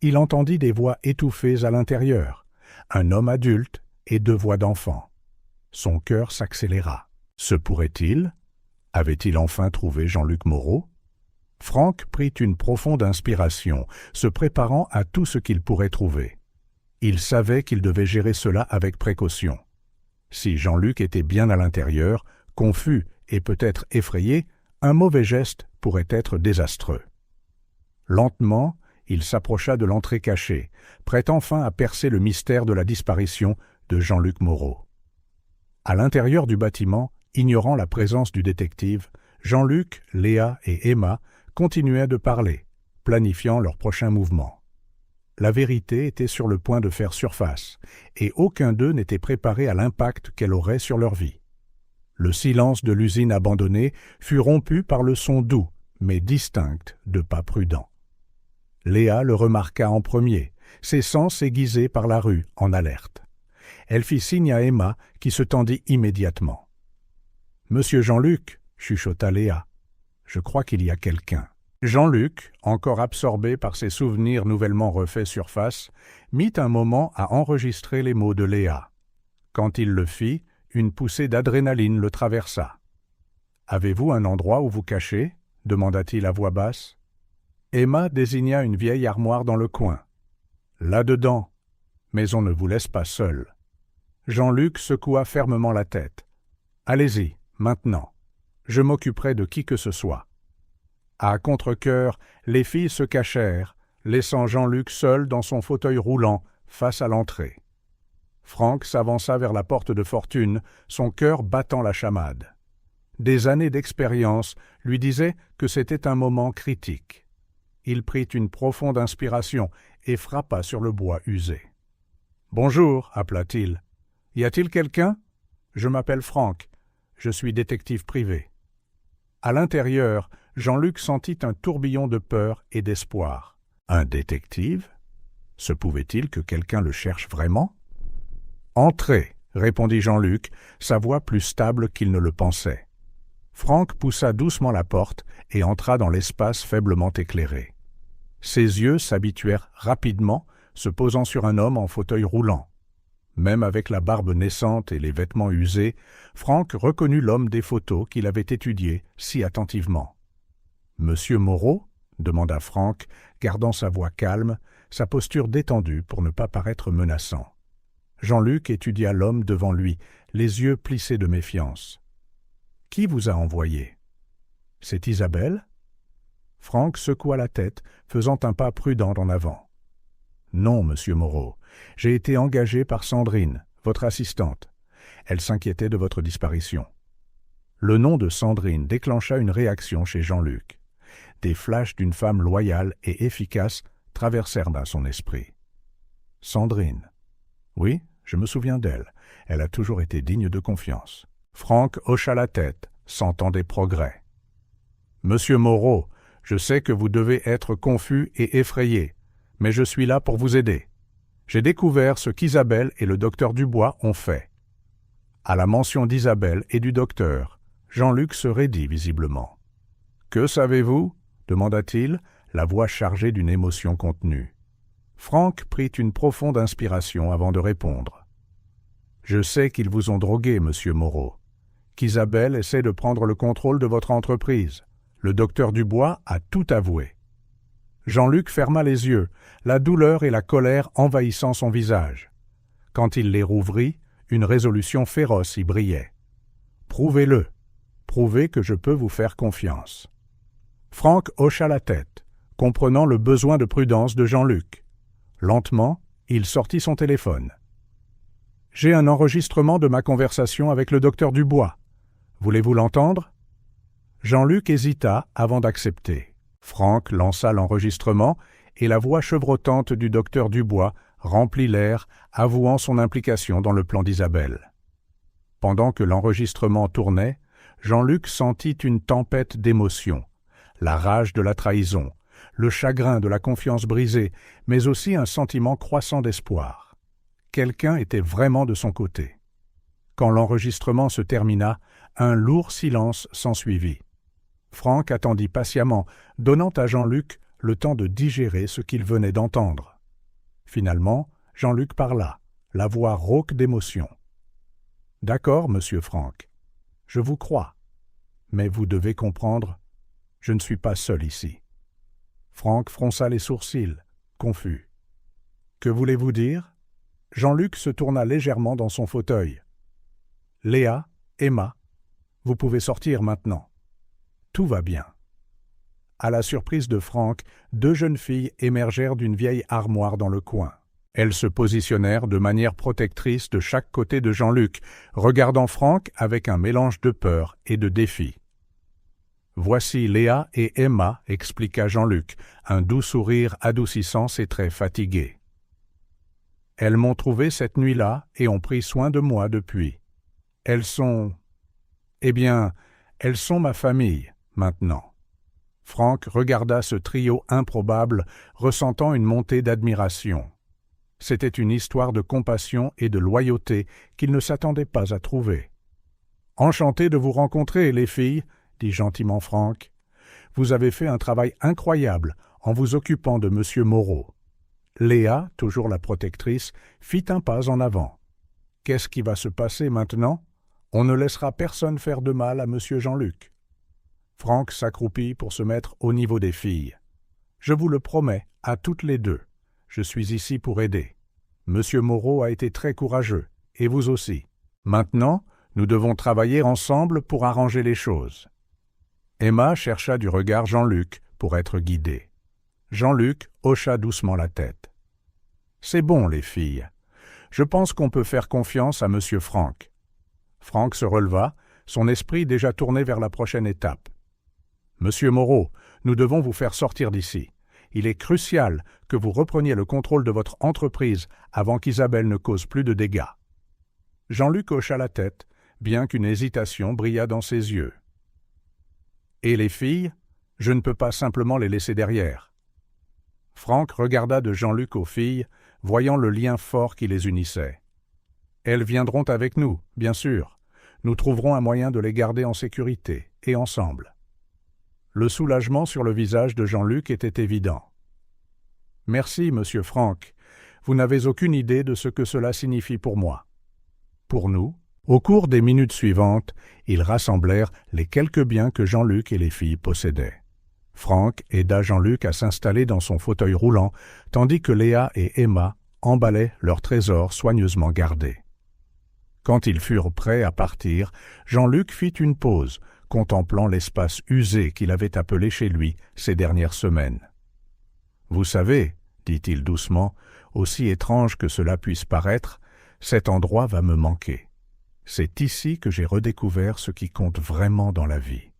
Il entendit des voix étouffées à l'intérieur, un homme adulte et deux voix d'enfant. Son cœur s'accéléra. Se pourrait-il? Avait-il enfin trouvé Jean-Luc Moreau? Frank prit une profonde inspiration, se préparant à tout ce qu'il pourrait trouver. Il savait qu'il devait gérer cela avec précaution. Si Jean-Luc était bien à l'intérieur, confus et peut-être effrayé, un mauvais geste pourrait être désastreux. Lentement, il s'approcha de l'entrée cachée, prêt enfin à percer le mystère de la disparition de Jean-Luc Moreau. À l'intérieur du bâtiment, ignorant la présence du détective, Jean-Luc, Léa et Emma continuaient de parler, planifiant leurs prochains mouvements. La vérité était sur le point de faire surface, et aucun d'eux n'était préparé à l'impact qu'elle aurait sur leur vie. Le silence de l'usine abandonnée fut rompu par le son doux, mais distinct, de pas prudents. Léa le remarqua en premier, ses sens aiguisés par la rue, en alerte. Elle fit signe à Emma, qui se tendit immédiatement. « Monsieur Jean-Luc, » chuchota Léa, « je crois qu'il y a quelqu'un. » Jean-Luc, encore absorbé par ses souvenirs nouvellement refaits surface, mit un moment à enregistrer les mots de Léa. Quand il le fit, une poussée d'adrénaline le traversa. « Avez-vous un endroit où vous cachez » demanda-t-il à voix basse. Emma désigna une vieille armoire dans le coin. « Là-dedans, mais on ne vous laisse pas seul. » Jean-Luc secoua fermement la tête. « Allez-y, maintenant. Je m'occuperai de qui que ce soit. » À contre-cœur, les filles se cachèrent, laissant Jean-Luc seul dans son fauteuil roulant, face à l'entrée. Franck s'avança vers la porte de fortune, son cœur battant la chamade. Des années d'expérience lui disaient que c'était un moment critique. Il prit une profonde inspiration et frappa sur le bois usé. « Bonjour, appela-t-il. Y a-t-il quelqu'un ? Je m'appelle Franck. Je suis détective privé. » À l'intérieur, Jean-Luc sentit un tourbillon de peur et d'espoir. Un détective ? Se pouvait-il que quelqu'un le cherche vraiment ? « Entrez, » répondit Jean-Luc, sa voix plus stable qu'il ne le pensait. Franck poussa doucement la porte et entra dans l'espace faiblement éclairé. Ses yeux s'habituèrent rapidement, se posant sur un homme en fauteuil roulant. Même avec la barbe naissante et les vêtements usés, Franck reconnut l'homme des photos qu'il avait étudié si attentivement. « Monsieur Moreau ?» demanda Franck, gardant sa voix calme, sa posture détendue pour ne pas paraître menaçant. Jean-Luc étudia l'homme devant lui, les yeux plissés de méfiance. « Qui vous a envoyé ? C'est Isabelle ?» Franck secoua la tête, faisant un pas prudent en avant. « Non, monsieur Moreau, j'ai été engagé par Sandrine, votre assistante. Elle s'inquiétait de votre disparition. » Le nom de Sandrine déclencha une réaction chez Jean-Luc. Des flashs d'une femme loyale et efficace traversèrent dans son esprit. « Sandrine. Oui, je me souviens d'elle. Elle a toujours été digne de confiance. » Franck hocha la tête, sentant des progrès. « Monsieur Moreau, je sais que vous devez être confus et effrayé, mais je suis là pour vous aider. J'ai découvert ce qu'Isabelle et le docteur Dubois ont fait. » À la mention d'Isabelle et du docteur, Jean-Luc se raidit visiblement. « Que savez-vous » demanda-t-il, la voix chargée d'une émotion contenue. Franck prit une profonde inspiration avant de répondre. « Je sais qu'ils vous ont drogué, monsieur Moreau, qu'Isabelle essaie de prendre le contrôle de votre entreprise. Le docteur Dubois a tout avoué. » Jean-Luc ferma les yeux, la douleur et la colère envahissant son visage. Quand il les rouvrit, une résolution féroce y brillait. « Prouvez-le. Prouvez que je peux vous faire confiance. » Franck hocha la tête, comprenant le besoin de prudence de Jean-Luc. Lentement, il sortit son téléphone. « J'ai un enregistrement de ma conversation avec le docteur Dubois. Voulez-vous l'entendre ?» Jean-Luc hésita avant d'accepter. Franck lança l'enregistrement et la voix chevrotante du docteur Dubois remplit l'air, avouant son implication dans le plan d'Isabelle. Pendant que l'enregistrement tournait, Jean-Luc sentit une tempête d'émotions, la rage de la trahison, le chagrin de la confiance brisée, mais aussi un sentiment croissant d'espoir. Quelqu'un était vraiment de son côté. Quand l'enregistrement se termina, un lourd silence s'ensuivit. Franck attendit patiemment, donnant à Jean-Luc le temps de digérer ce qu'il venait d'entendre. Finalement, Jean-Luc parla, la voix rauque d'émotion. « D'accord, monsieur Franck, je vous crois, mais vous devez comprendre, je ne suis pas seul ici. » Franck fronça les sourcils, confus. « Que voulez-vous dire ?» Jean-Luc se tourna légèrement dans son fauteuil. « Léa, Emma, vous pouvez sortir maintenant. Tout va bien. » À la surprise de Franck, deux jeunes filles émergèrent d'une vieille armoire dans le coin. Elles se positionnèrent de manière protectrice de chaque côté de Jean-Luc, regardant Franck avec un mélange de peur et de défi. Voici Léa et Emma, expliqua Jean-Luc, un doux sourire adoucissant ses traits fatigués. Elles m'ont trouvé cette nuit-là et ont pris soin de moi depuis. Elles sont... Eh bien, elles sont ma famille, maintenant. Franck regarda ce trio improbable, ressentant une montée d'admiration. C'était une histoire de compassion et de loyauté qu'il ne s'attendait pas à trouver. « Enchanté de vous rencontrer, les filles, » dit gentiment Franck. « Vous avez fait un travail incroyable en vous occupant de M. Moreau. » Léa, toujours la protectrice, fit un pas en avant. « Qu'est-ce qui va se passer maintenant ? On ne laissera personne faire de mal à M. Jean-Luc. » Franck s'accroupit pour se mettre au niveau des filles. « Je vous le promets, à toutes les deux. Je suis ici pour aider. Monsieur Moreau a été très courageux, et vous aussi. Maintenant, nous devons travailler ensemble pour arranger les choses. » Emma chercha du regard Jean-Luc pour être guidée. Jean-Luc hocha doucement la tête. « C'est bon, les filles. Je pense qu'on peut faire confiance à Monsieur Franck. » Franck se releva, son esprit déjà tourné vers la prochaine étape. « Monsieur Moreau, nous devons vous faire sortir d'ici. Il est crucial que vous repreniez le contrôle de votre entreprise avant qu'Isabelle ne cause plus de dégâts. » Jean-Luc hocha la tête, bien qu'une hésitation brilla dans ses yeux. « Et les filles, je ne peux pas simplement les laisser derrière. » Franck regarda de Jean-Luc aux filles, voyant le lien fort qui les unissait. « Elles viendront avec nous, bien sûr. Nous trouverons un moyen de les garder en sécurité, et ensemble. » Le soulagement sur le visage de Jean-Luc était évident. « Merci, monsieur Franck. Vous n'avez aucune idée de ce que cela signifie pour moi. » Pour nous, au cours des minutes suivantes, ils rassemblèrent les quelques biens que Jean-Luc et les filles possédaient. Franck aida Jean-Luc à s'installer dans son fauteuil roulant, tandis que Léa et Emma emballaient leurs trésors soigneusement gardés. Quand ils furent prêts à partir, Jean-Luc fit une pause, contemplant l'espace usé qu'il avait appelé chez lui ces dernières semaines. « Vous savez, dit-il doucement, aussi étrange que cela puisse paraître, cet endroit va me manquer. C'est ici que j'ai redécouvert ce qui compte vraiment dans la vie. »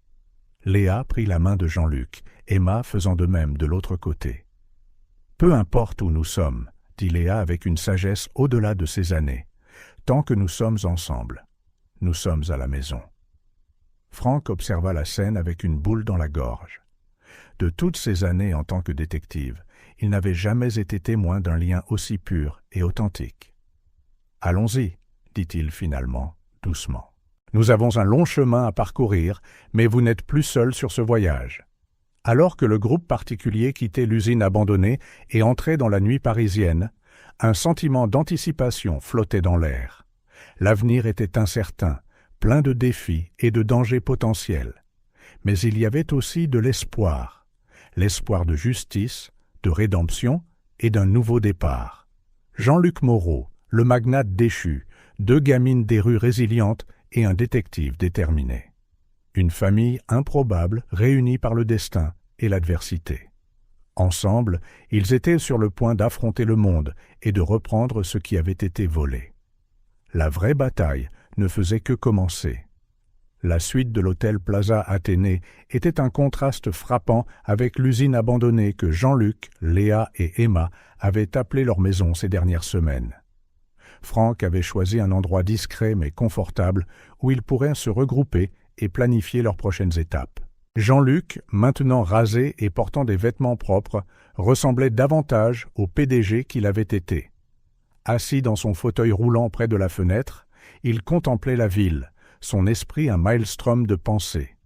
Léa prit la main de Jean-Luc, Emma faisant de même de l'autre côté. « Peu importe où nous sommes, dit Léa avec une sagesse au-delà de ses années, tant que nous sommes ensemble. Nous sommes à la maison. » Franck observa la scène avec une boule dans la gorge. De toutes ces années en tant que détective, il n'avait jamais été témoin d'un lien aussi pur et authentique. « Allons-y, dit-il finalement, doucement. Nous avons un long chemin à parcourir, mais vous n'êtes plus seul sur ce voyage. » Alors que le groupe particulier quittait l'usine abandonnée et entrait dans la nuit parisienne, un sentiment d'anticipation flottait dans l'air. L'avenir était incertain, plein de défis et de dangers potentiels. Mais il y avait aussi de l'espoir de justice, de rédemption et d'un nouveau départ. Jean-Luc Moreau, le magnate déchu, 2 gamines des rues résilientes et un détective déterminé. Une famille improbable réunie par le destin et l'adversité. Ensemble, ils étaient sur le point d'affronter le monde et de reprendre ce qui avait été volé. La vraie bataille ne faisait que commencer. La suite de l'hôtel Plaza Athénée était un contraste frappant avec l'usine abandonnée que Jean-Luc, Léa et Emma avaient appelée leur maison ces dernières semaines. Franck avait choisi un endroit discret mais confortable où ils pourraient se regrouper et planifier leurs prochaines étapes. Jean-Luc, maintenant rasé et portant des vêtements propres, ressemblait davantage au PDG qu'il avait été. Assis dans son fauteuil roulant près de la fenêtre, il contemplait la ville, son esprit un maelstrom de pensées.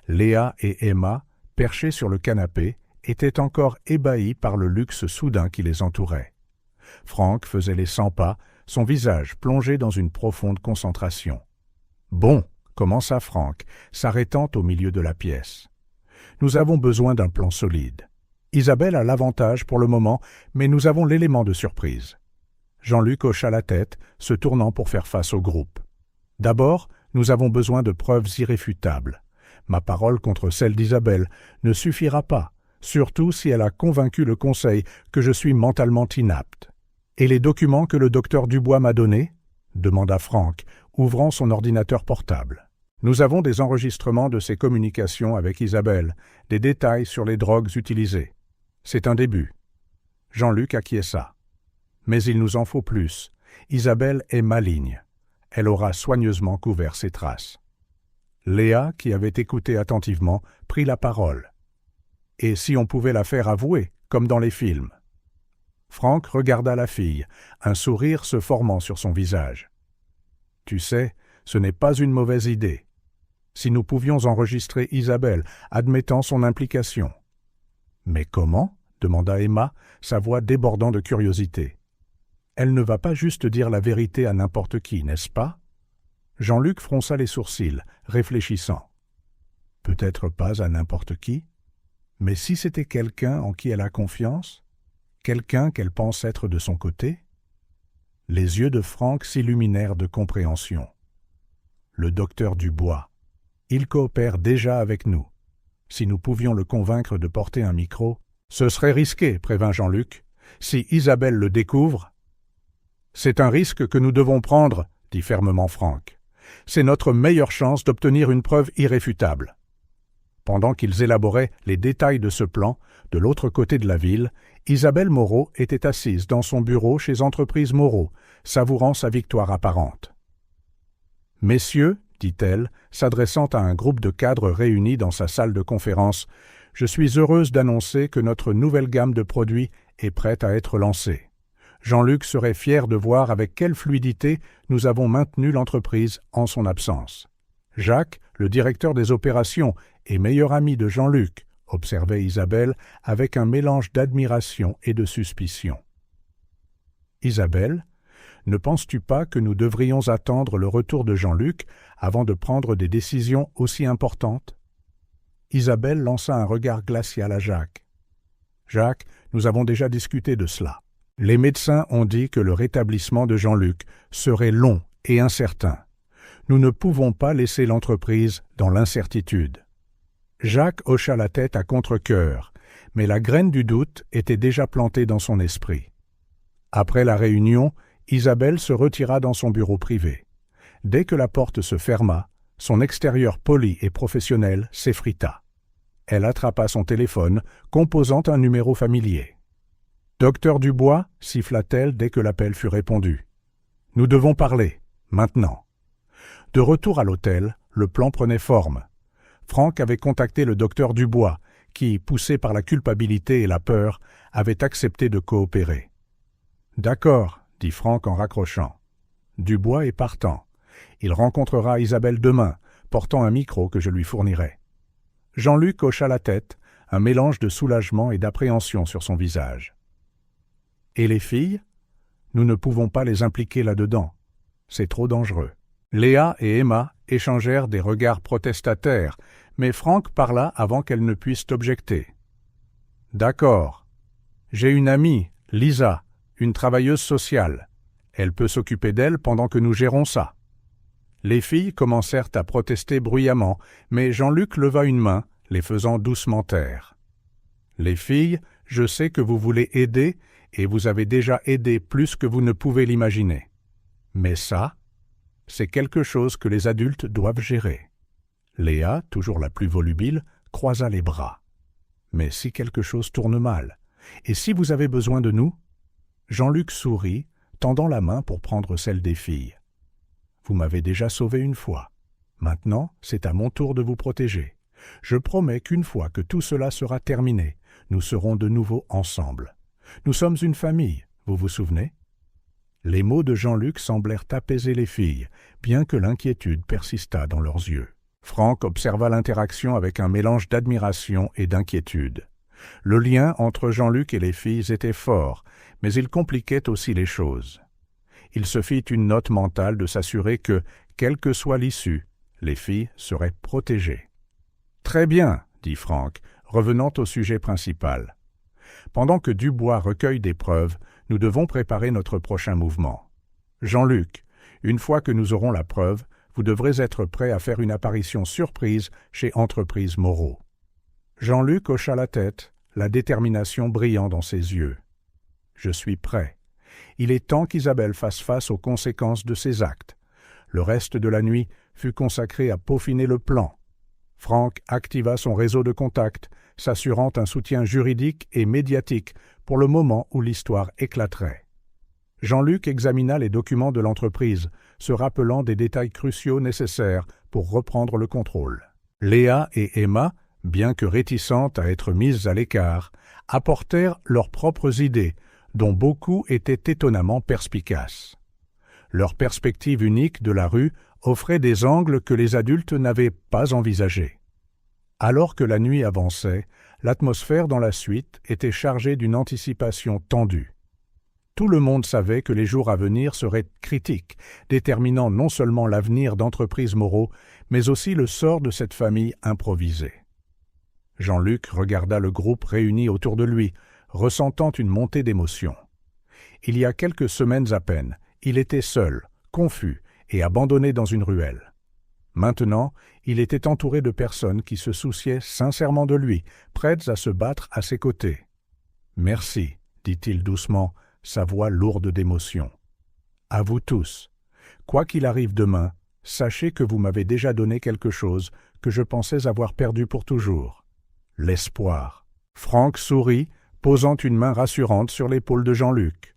Léa et Emma, perchées sur le canapé, étaient encore ébahies par le luxe soudain qui les entourait. Franck faisait les 100 pas, son visage plongé dans une profonde concentration. « Bon !» commença Franck, s'arrêtant au milieu de la pièce. « Nous avons besoin d'un plan solide. Isabelle a l'avantage pour le moment, mais nous avons l'élément de surprise. » Jean-Luc hocha la tête, se tournant pour faire face au groupe. « D'abord, nous avons besoin de preuves irréfutables. Ma parole contre celle d'Isabelle ne suffira pas, surtout si elle a convaincu le conseil que je suis mentalement inapte. Et les documents que le docteur Dubois m'a donnés ? demanda Franck, ouvrant son ordinateur portable. Nous avons des enregistrements de ses communications avec Isabelle, des détails sur les drogues utilisées. C'est un début. Jean-Luc acquiesça. Mais il nous en faut plus. Isabelle est maligne. Elle aura soigneusement couvert ses traces. Léa, qui avait écouté attentivement, prit la parole. Et si on pouvait la faire avouer, comme dans les films? Franck regarda la fille, un sourire se formant sur son visage. « Tu sais, ce n'est pas une mauvaise idée. Si nous pouvions enregistrer Isabelle, admettant son implication. »« Mais comment ?» demanda Emma, sa voix débordant de curiosité. « Elle ne va pas juste dire la vérité à n'importe qui, n'est-ce pas ?» Jean-Luc fronça les sourcils, réfléchissant. « Peut-être pas à n'importe qui, mais si c'était quelqu'un en qui elle a confiance, quelqu'un qu'elle pense être de son côté ?» Les yeux de Franck s'illuminèrent de compréhension. « Le docteur Dubois. Il coopère déjà avec nous. Si nous pouvions le convaincre de porter un micro, ce serait risqué, prévint Jean-Luc. Si Isabelle le découvre... » « C'est un risque que nous devons prendre, » dit fermement Franck. « C'est notre meilleure chance d'obtenir une preuve irréfutable. » Pendant qu'ils élaboraient les détails de ce plan, de l'autre côté de la ville, Isabelle Moreau était assise dans son bureau chez Entreprises Moreau, savourant sa victoire apparente. « Messieurs, dit-elle, s'adressant à un groupe de cadres réunis dans sa salle de conférence, « je suis heureuse d'annoncer que notre nouvelle gamme de produits est prête à être lancée. Jean-Luc serait fier de voir avec quelle fluidité nous avons maintenu l'entreprise en son absence. Jacques, le directeur des opérations et meilleur ami de Jean-Luc, observait Isabelle avec un mélange d'admiration et de suspicion. « Isabelle, ne penses-tu pas que nous devrions attendre le retour de Jean-Luc avant de prendre des décisions aussi importantes ?» Isabelle lança un regard glacial à Jacques. « Jacques, nous avons déjà discuté de cela. Les médecins ont dit que le rétablissement de Jean-Luc serait long et incertain. Nous ne pouvons pas laisser l'entreprise dans l'incertitude. » Jacques hocha la tête à contre-cœur, mais la graine du doute était déjà plantée dans son esprit. Après la réunion, Isabelle se retira dans son bureau privé. Dès que la porte se ferma, son extérieur poli et professionnel s'effrita. Elle attrapa son téléphone, composant un numéro familier. « Docteur Dubois » siffla-t-elle dès que l'appel fut répondu. « Nous devons parler, maintenant. » De retour à l'hôtel, le plan prenait forme. Franck avait contacté le docteur Dubois, qui, poussé par la culpabilité et la peur, avait accepté de coopérer. « D'accord, » dit Franck en raccrochant. « Dubois est partant. Il rencontrera Isabelle demain, portant un micro que je lui fournirai. » Jean-Luc hocha la tête, un mélange de soulagement et d'appréhension sur son visage. « Et les filles ? Nous ne pouvons pas les impliquer là-dedans. C'est trop dangereux. » Léa et Emma échangèrent des regards protestataires, mais Franck parla avant qu'elles ne puissent objecter. « D'accord. J'ai une amie, Lisa, une travailleuse sociale. Elle peut s'occuper d'elle pendant que nous gérons ça. » Les filles commencèrent à protester bruyamment, mais Jean-Luc leva une main, les faisant doucement taire. « Les filles, je sais que vous voulez aider, et vous avez déjà aidé plus que vous ne pouvez l'imaginer. Mais ça, c'est quelque chose que les adultes doivent gérer. » Léa, toujours la plus volubile, croisa les bras. « Mais si quelque chose tourne mal, et si vous avez besoin de nous ?» Jean-Luc sourit, tendant la main pour prendre celle des filles. « Vous m'avez déjà sauvé une fois. Maintenant, c'est à mon tour de vous protéger. Je promets qu'une fois que tout cela sera terminé, nous serons de nouveau ensemble. Nous sommes une famille, vous vous souvenez ?» Les mots de Jean-Luc semblèrent apaiser les filles, bien que l'inquiétude persistât dans leurs yeux. Franck observa l'interaction avec un mélange d'admiration et d'inquiétude. Le lien entre Jean-Luc et les filles était fort, mais il compliquait aussi les choses. Il se fit une note mentale de s'assurer que, quelle que soit l'issue, les filles seraient protégées. « Très bien, » dit Franck, revenant au sujet principal. « Pendant que Dubois recueille des preuves, nous devons préparer notre prochain mouvement. Jean-Luc, une fois que nous aurons la preuve, vous devrez être prêt à faire une apparition surprise chez Entreprises Moreau. » Jean-Luc hocha la tête, la détermination brillant dans ses yeux. « Je suis prêt. Il est temps qu'Isabelle fasse face aux conséquences de ses actes. Le reste de la nuit, fut consacré à peaufiner le plan. Franck activa son réseau de contacts, s'assurant un soutien juridique et médiatique pour le moment où l'histoire éclaterait. Jean-Luc examina les documents de l'entreprise, se rappelant des détails cruciaux nécessaires pour reprendre le contrôle. Léa et Emma, bien que réticentes à être mises à l'écart, apportèrent leurs propres idées, dont beaucoup étaient étonnamment perspicaces. Leur perspective unique de la rue offrait des angles que les adultes n'avaient pas envisagés. Alors que la nuit avançait, l'atmosphère dans la suite était chargée d'une anticipation tendue. Tout le monde savait que les jours à venir seraient critiques, déterminant non seulement l'avenir d'Entreprise Moreau, mais aussi le sort de cette famille improvisée. Jean-Luc regarda le groupe réuni autour de lui, ressentant une montée d'émotion. Il y a quelques semaines à peine, il était seul, confus et abandonné dans une ruelle. Maintenant, il était entouré de personnes qui se souciaient sincèrement de lui, prêtes à se battre à ses côtés. « Merci », dit-il doucement, sa voix lourde d'émotion. « À vous tous. Quoi qu'il arrive demain, sachez que vous m'avez déjà donné quelque chose que je pensais avoir perdu pour toujours. L'espoir. » Franck sourit, posant une main rassurante sur l'épaule de Jean-Luc.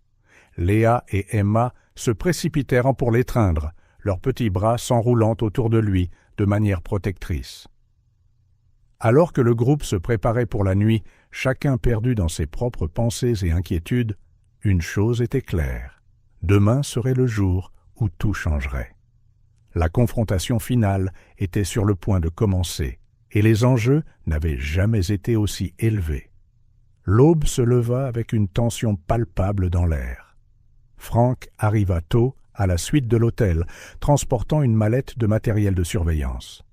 Léa et Emma se précipitèrent pour l'étreindre, leurs petits bras s'enroulant autour de lui de manière protectrice. Alors que le groupe se préparait pour la nuit, chacun perdu dans ses propres pensées et inquiétudes, une chose était claire. Demain serait le jour où tout changerait. La confrontation finale était sur le point de commencer, et les enjeux n'avaient jamais été aussi élevés. L'aube se leva avec une tension palpable dans l'air. Franck arriva tôt, à la suite de l'hôtel, transportant une mallette de matériel de surveillance.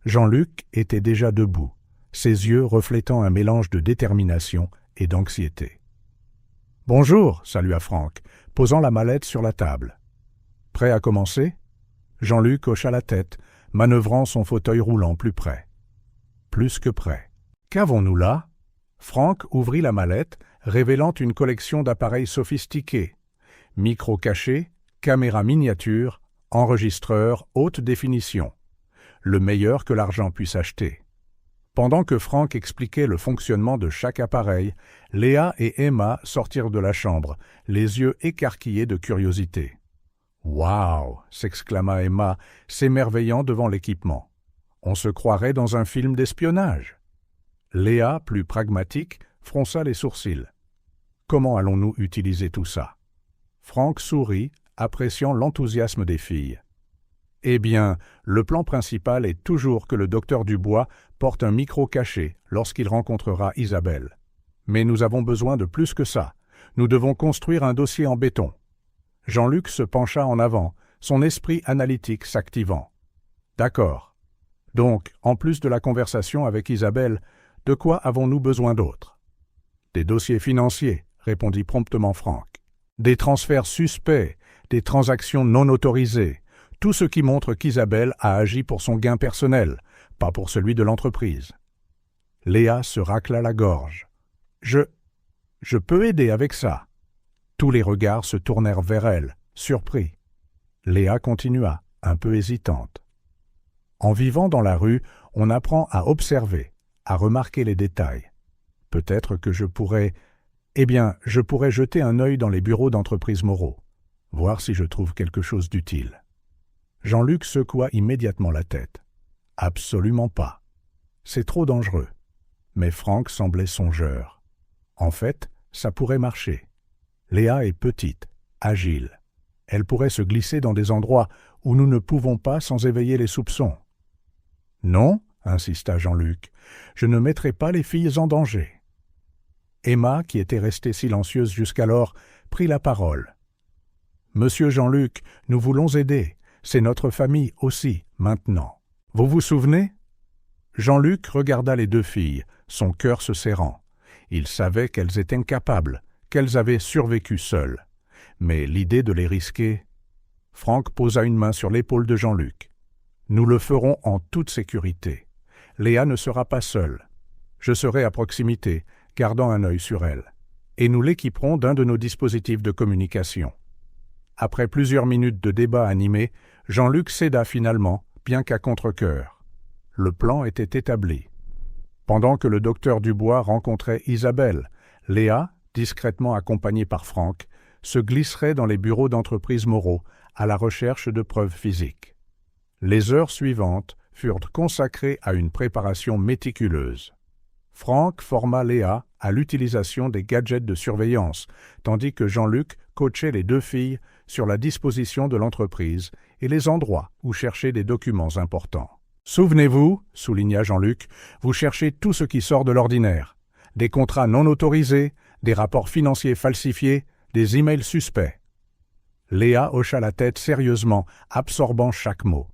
Jean-Luc était déjà debout, ses yeux reflétant un mélange de détermination et d'anxiété. « Bonjour », salua Franck, posant la mallette sur la table. « Prêt à commencer ?» Jean-Luc hocha la tête, manœuvrant son fauteuil roulant plus près. Plus que près. « Qu'avons-nous là ?» Franck ouvrit la mallette, révélant une collection d'appareils sophistiqués. Micro caché, caméra miniature, enregistreur haute définition. Le meilleur que l'argent puisse acheter. Pendant que Franck expliquait le fonctionnement de chaque appareil, Léa et Emma sortirent de la chambre, les yeux écarquillés de curiosité. « Waouh !» s'exclama Emma, s'émerveillant devant l'équipement. « On se croirait dans un film d'espionnage. » Léa, plus pragmatique, fronça les sourcils. « Comment allons-nous utiliser tout ça ?» Franck sourit, appréciant l'enthousiasme des filles. « Eh bien, le plan principal est toujours que le docteur Dubois porte un micro caché lorsqu'il rencontrera Isabelle. Mais nous avons besoin de plus que ça. Nous devons construire un dossier en béton. » Jean-Luc se pencha en avant, son esprit analytique s'activant. « D'accord. Donc, en plus de la conversation avec Isabelle, de quoi avons-nous besoin d'autre ?»« Des dossiers financiers, » répondit promptement Franck. « Des transferts suspects, des transactions non autorisées, tout ce qui montre qu'Isabelle a agi pour son gain personnel, pas pour celui de l'entreprise. » Léa se racla la gorge. « Je peux aider avec ça. » Tous les regards se tournèrent vers elle, surpris. Léa continua, un peu hésitante. « En vivant dans la rue, on apprend à observer, à remarquer les détails. Peut-être que je pourrais jeter un œil dans les bureaux d'Entreprise Moreau, voir si je trouve quelque chose d'utile. » Jean-Luc secoua immédiatement la tête. « Absolument pas. C'est trop dangereux. » Mais Franck semblait songeur. « En fait, ça pourrait marcher. Léa est petite, agile. Elle pourrait se glisser dans des endroits où nous ne pouvons pas sans éveiller les soupçons. »« Non, » insista Jean-Luc, « je ne mettrai pas les filles en danger. » Emma, qui était restée silencieuse jusqu'alors, prit la parole. « Monsieur Jean-Luc, nous voulons aider. C'est notre famille aussi, maintenant. Vous vous souvenez ?» Jean-Luc regarda les deux filles, son cœur se serrant. Il savait qu'elles étaient incapables, qu'elles avaient survécu seules. Mais l'idée de les risquer... Franck posa une main sur l'épaule de Jean-Luc. « Nous le ferons en toute sécurité. Léa ne sera pas seule. Je serai à proximité, gardant un œil sur elle. Et nous l'équiperons d'un de nos dispositifs de communication. » Après plusieurs minutes de débat animé, Jean-Luc céda finalement, bien qu'à contre-cœur. Le plan était établi. Pendant que le docteur Dubois rencontrait Isabelle, Léa, discrètement accompagnée par Franck, se glisserait dans les bureaux d'entreprise Moreau à la recherche de preuves physiques. Les heures suivantes furent consacrées à une préparation méticuleuse. Franck forma Léa à l'utilisation des gadgets de surveillance, tandis que Jean-Luc coachait les deux filles sur la disposition de l'entreprise et les endroits où chercher des documents importants. « Souvenez-vous, souligna Jean-Luc, vous cherchez tout ce qui sort de l'ordinaire. Des contrats non autorisés, des rapports financiers falsifiés, des emails suspects. » Léa hocha la tête sérieusement, absorbant chaque mot.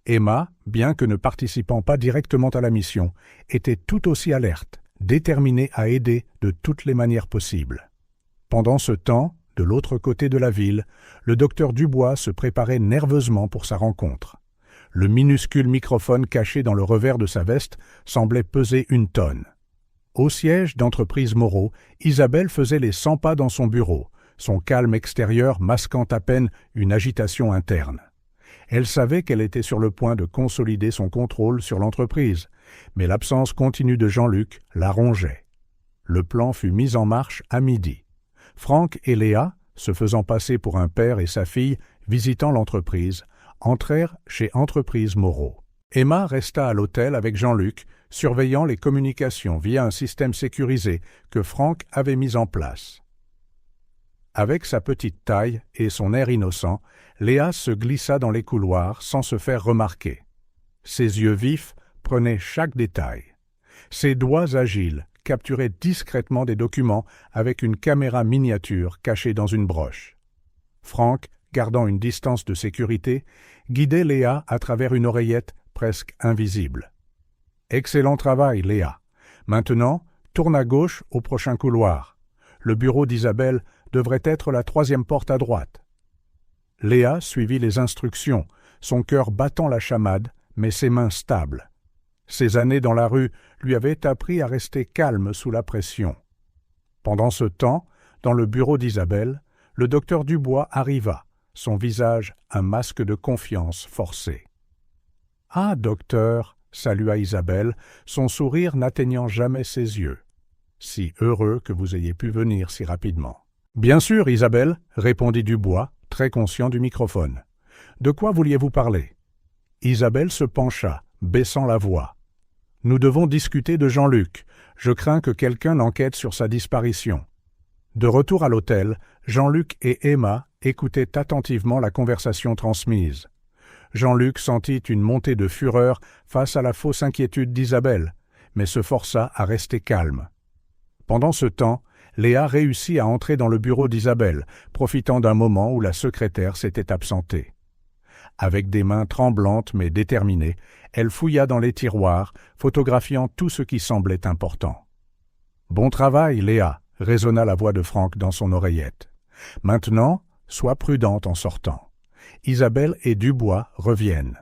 Emma, bien que ne participant pas directement à la mission, était tout aussi alerte, déterminée à aider de toutes les manières possibles. Pendant ce temps, de l'autre côté de la ville, le docteur Dubois se préparait nerveusement pour sa rencontre. Le minuscule microphone caché dans le revers de sa veste semblait peser 1 tonne. Au siège d'entreprise Moreau, Isabelle faisait les 100 pas dans son bureau, son calme extérieur masquant à peine une agitation interne. Elle savait qu'elle était sur le point de consolider son contrôle sur l'entreprise, mais l'absence continue de Jean-Luc la rongeait. Le plan fut mis en marche à midi. Franck et Léa, se faisant passer pour un père et sa fille visitant l'entreprise, entrèrent chez Entreprise Moreau. Emma resta à l'hôtel avec Jean-Luc, surveillant les communications via un système sécurisé que Franck avait mis en place. Avec sa petite taille et son air innocent, Léa se glissa dans les couloirs sans se faire remarquer. Ses yeux vifs prenaient chaque détail. Ses doigts agiles capturaient discrètement des documents avec une caméra miniature cachée dans une broche. Franck, gardant une distance de sécurité, guidait Léa à travers une oreillette presque invisible. « Excellent travail, Léa. Maintenant, tourne à gauche au prochain couloir. Le bureau d'Isabelle devrait être la 3e porte à droite. » Léa suivit les instructions, son cœur battant la chamade, mais ses mains stables. Ses années dans la rue lui avaient appris à rester calme sous la pression. Pendant ce temps, dans le bureau d'Isabelle, le docteur Dubois arriva, son visage un masque de confiance forcé. « Ah, docteur !» salua Isabelle, son sourire n'atteignant jamais ses yeux. « Si heureux que vous ayez pu venir si rapidement. »« Bien sûr, Isabelle !» répondit Dubois, très conscient du microphone. « De quoi vouliez-vous parler ?» Isabelle se pencha, baissant la voix. « Nous devons discuter de Jean-Luc. Je crains que quelqu'un n'enquête sur sa disparition. » De retour à l'hôtel, Jean-Luc et Emma écoutaient attentivement la conversation transmise. Jean-Luc sentit une montée de fureur face à la fausse inquiétude d'Isabelle, mais se força à rester calme. Pendant ce temps, Léa réussit à entrer dans le bureau d'Isabelle, profitant d'un moment où la secrétaire s'était absentée. Avec des mains tremblantes mais déterminées, elle fouilla dans les tiroirs, photographiant tout ce qui semblait important. « Bon travail, Léa !» résonna la voix de Franck dans son oreillette. « Maintenant, sois prudente en sortant. Isabelle et Dubois reviennent. »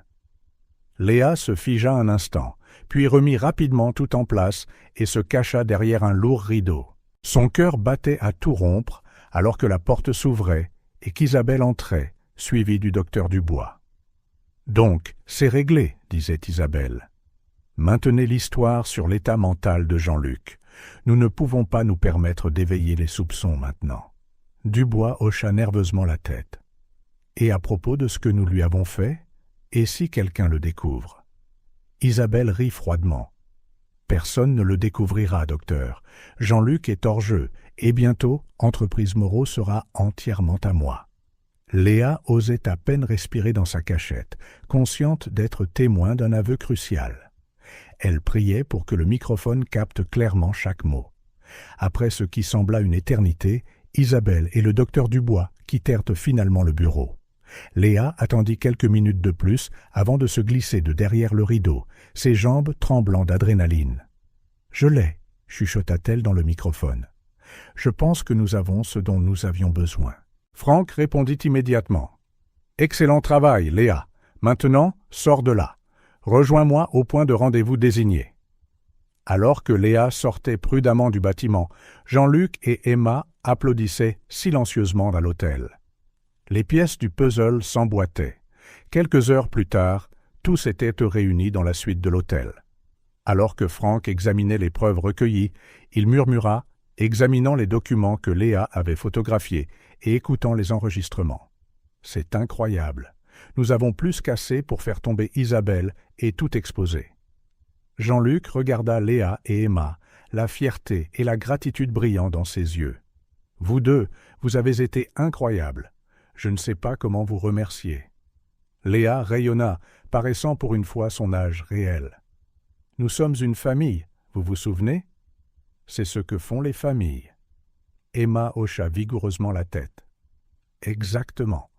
Léa se figea un instant, puis remit rapidement tout en place et se cacha derrière un lourd rideau. Son cœur battait à tout rompre alors que la porte s'ouvrait et qu'Isabelle entrait, suivie du docteur Dubois. « Donc, c'est réglé, » disait Isabelle. « Maintenez l'histoire sur l'état mental de Jean-Luc. Nous ne pouvons pas nous permettre d'éveiller les soupçons maintenant. » Dubois hocha nerveusement la tête. « Et à propos de ce que nous lui avons fait, et si quelqu'un le découvre ?» Isabelle rit froidement. « Personne ne le découvrira, docteur. Jean-Luc est hors jeu, et bientôt, Entreprise Moreau sera entièrement à moi. » Léa osait à peine respirer dans sa cachette, consciente d'être témoin d'un aveu crucial. Elle priait pour que le microphone capte clairement chaque mot. Après ce qui sembla une éternité, Isabelle et le docteur Dubois quittèrent finalement le bureau. Léa attendit quelques minutes de plus avant de se glisser de derrière le rideau, ses jambes tremblant d'adrénaline. « Je l'ai », chuchota-t-elle dans le microphone. « Je pense que nous avons ce dont nous avions besoin. » Franck répondit immédiatement. « Excellent travail, Léa. Maintenant, sors de là. Rejoins-moi au point de rendez-vous désigné. » Alors que Léa sortait prudemment du bâtiment, Jean-Luc et Emma applaudissaient silencieusement dans l'hôtel. Les pièces du puzzle s'emboîtaient. Quelques heures plus tard, tous étaient réunis dans la suite de l'hôtel. Alors que Frank examinait les preuves recueillies, il murmura, examinant les documents que Léa avait photographiés et écoutant les enregistrements. « C'est incroyable. Nous avons plus qu'assez pour faire tomber Isabelle et tout exposer. » Jean-Luc regarda Léa et Emma, la fierté et la gratitude brillant dans ses yeux. « Vous deux, vous avez été incroyables. Je ne sais pas comment vous remercier. » Léa rayonna, paraissant pour une fois son âge réel. « Nous sommes une famille, vous vous souvenez? C'est ce que font les familles. » Emma hocha vigoureusement la tête. « Exactement.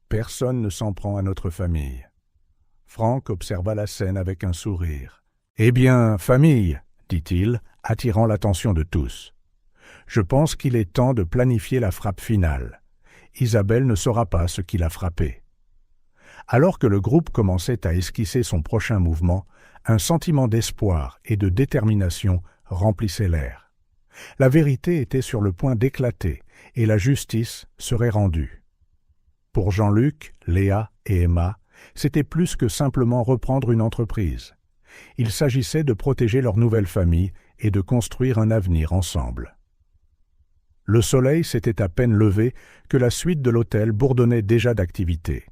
Personne ne s'en prend à notre famille. » Frank observa la scène avec un sourire. « Eh bien, famille, dit-il, attirant l'attention de tous. Je pense qu'il est temps de planifier la frappe finale. Isabelle ne saura pas ce qui l'a frappée. » Alors que le groupe commençait à esquisser son prochain mouvement, un sentiment d'espoir et de détermination remplissait l'air. La vérité était sur le point d'éclater et la justice serait rendue. Pour Jean-Luc, Léa et Emma, c'était plus que simplement reprendre une entreprise. Il s'agissait de protéger leur nouvelle famille et de construire un avenir ensemble. Le soleil s'était à peine levé que la suite de l'hôtel bourdonnait déjà d'activité.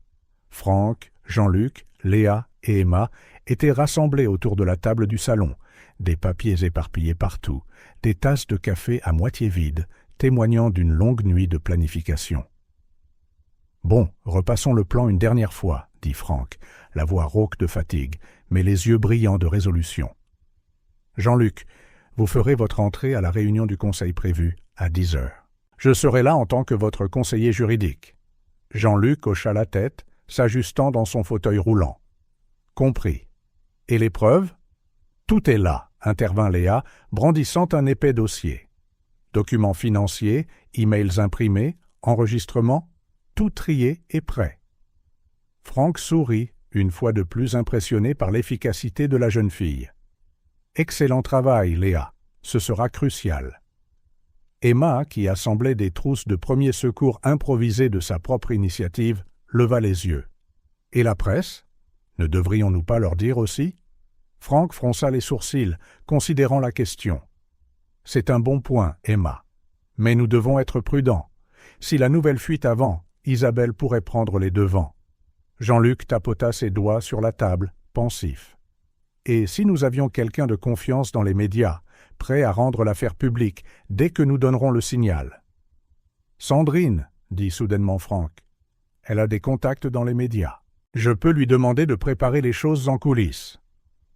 Frank, Jean-Luc, Léa et Emma étaient rassemblés autour de la table du salon, des papiers éparpillés partout, des tasses de café à moitié vides, témoignant d'une longue nuit de planification. « Bon, repassons le plan une dernière fois, » dit Frank, la voix rauque de fatigue, mais les yeux brillants de résolution. « Jean-Luc, vous ferez votre entrée à la réunion du conseil prévue à 10 heures. Je serai là en tant que votre conseiller juridique. » Jean-Luc hocha la tête, s'ajustant dans son fauteuil roulant. « Compris. Et les preuves ? » ?»« Tout est là, » intervint Léa, brandissant un épais dossier. « Documents financiers, emails imprimés, enregistrements, tout trié et prêt. » Frank sourit, une fois de plus impressionné par l'efficacité de la jeune fille. « Excellent travail, Léa. Ce sera crucial. » Emma, qui assemblait des trousses de premiers secours improvisées de sa propre initiative, leva les yeux. « Et la presse ? Ne devrions-nous pas leur dire aussi ?» Frank fronça les sourcils, considérant la question. « C'est un bon point, Emma. Mais nous devons être prudents. Si la nouvelle fuite avant, Isabelle pourrait prendre les devants. » Jean-Luc tapota ses doigts sur la table, pensif. « Et si nous avions quelqu'un de confiance dans les médias, prêt à rendre l'affaire publique dès que nous donnerons le signal. »« Sandrine, » dit soudainement Frank. « Elle a des contacts dans les médias. Je peux lui demander de préparer les choses en coulisses. »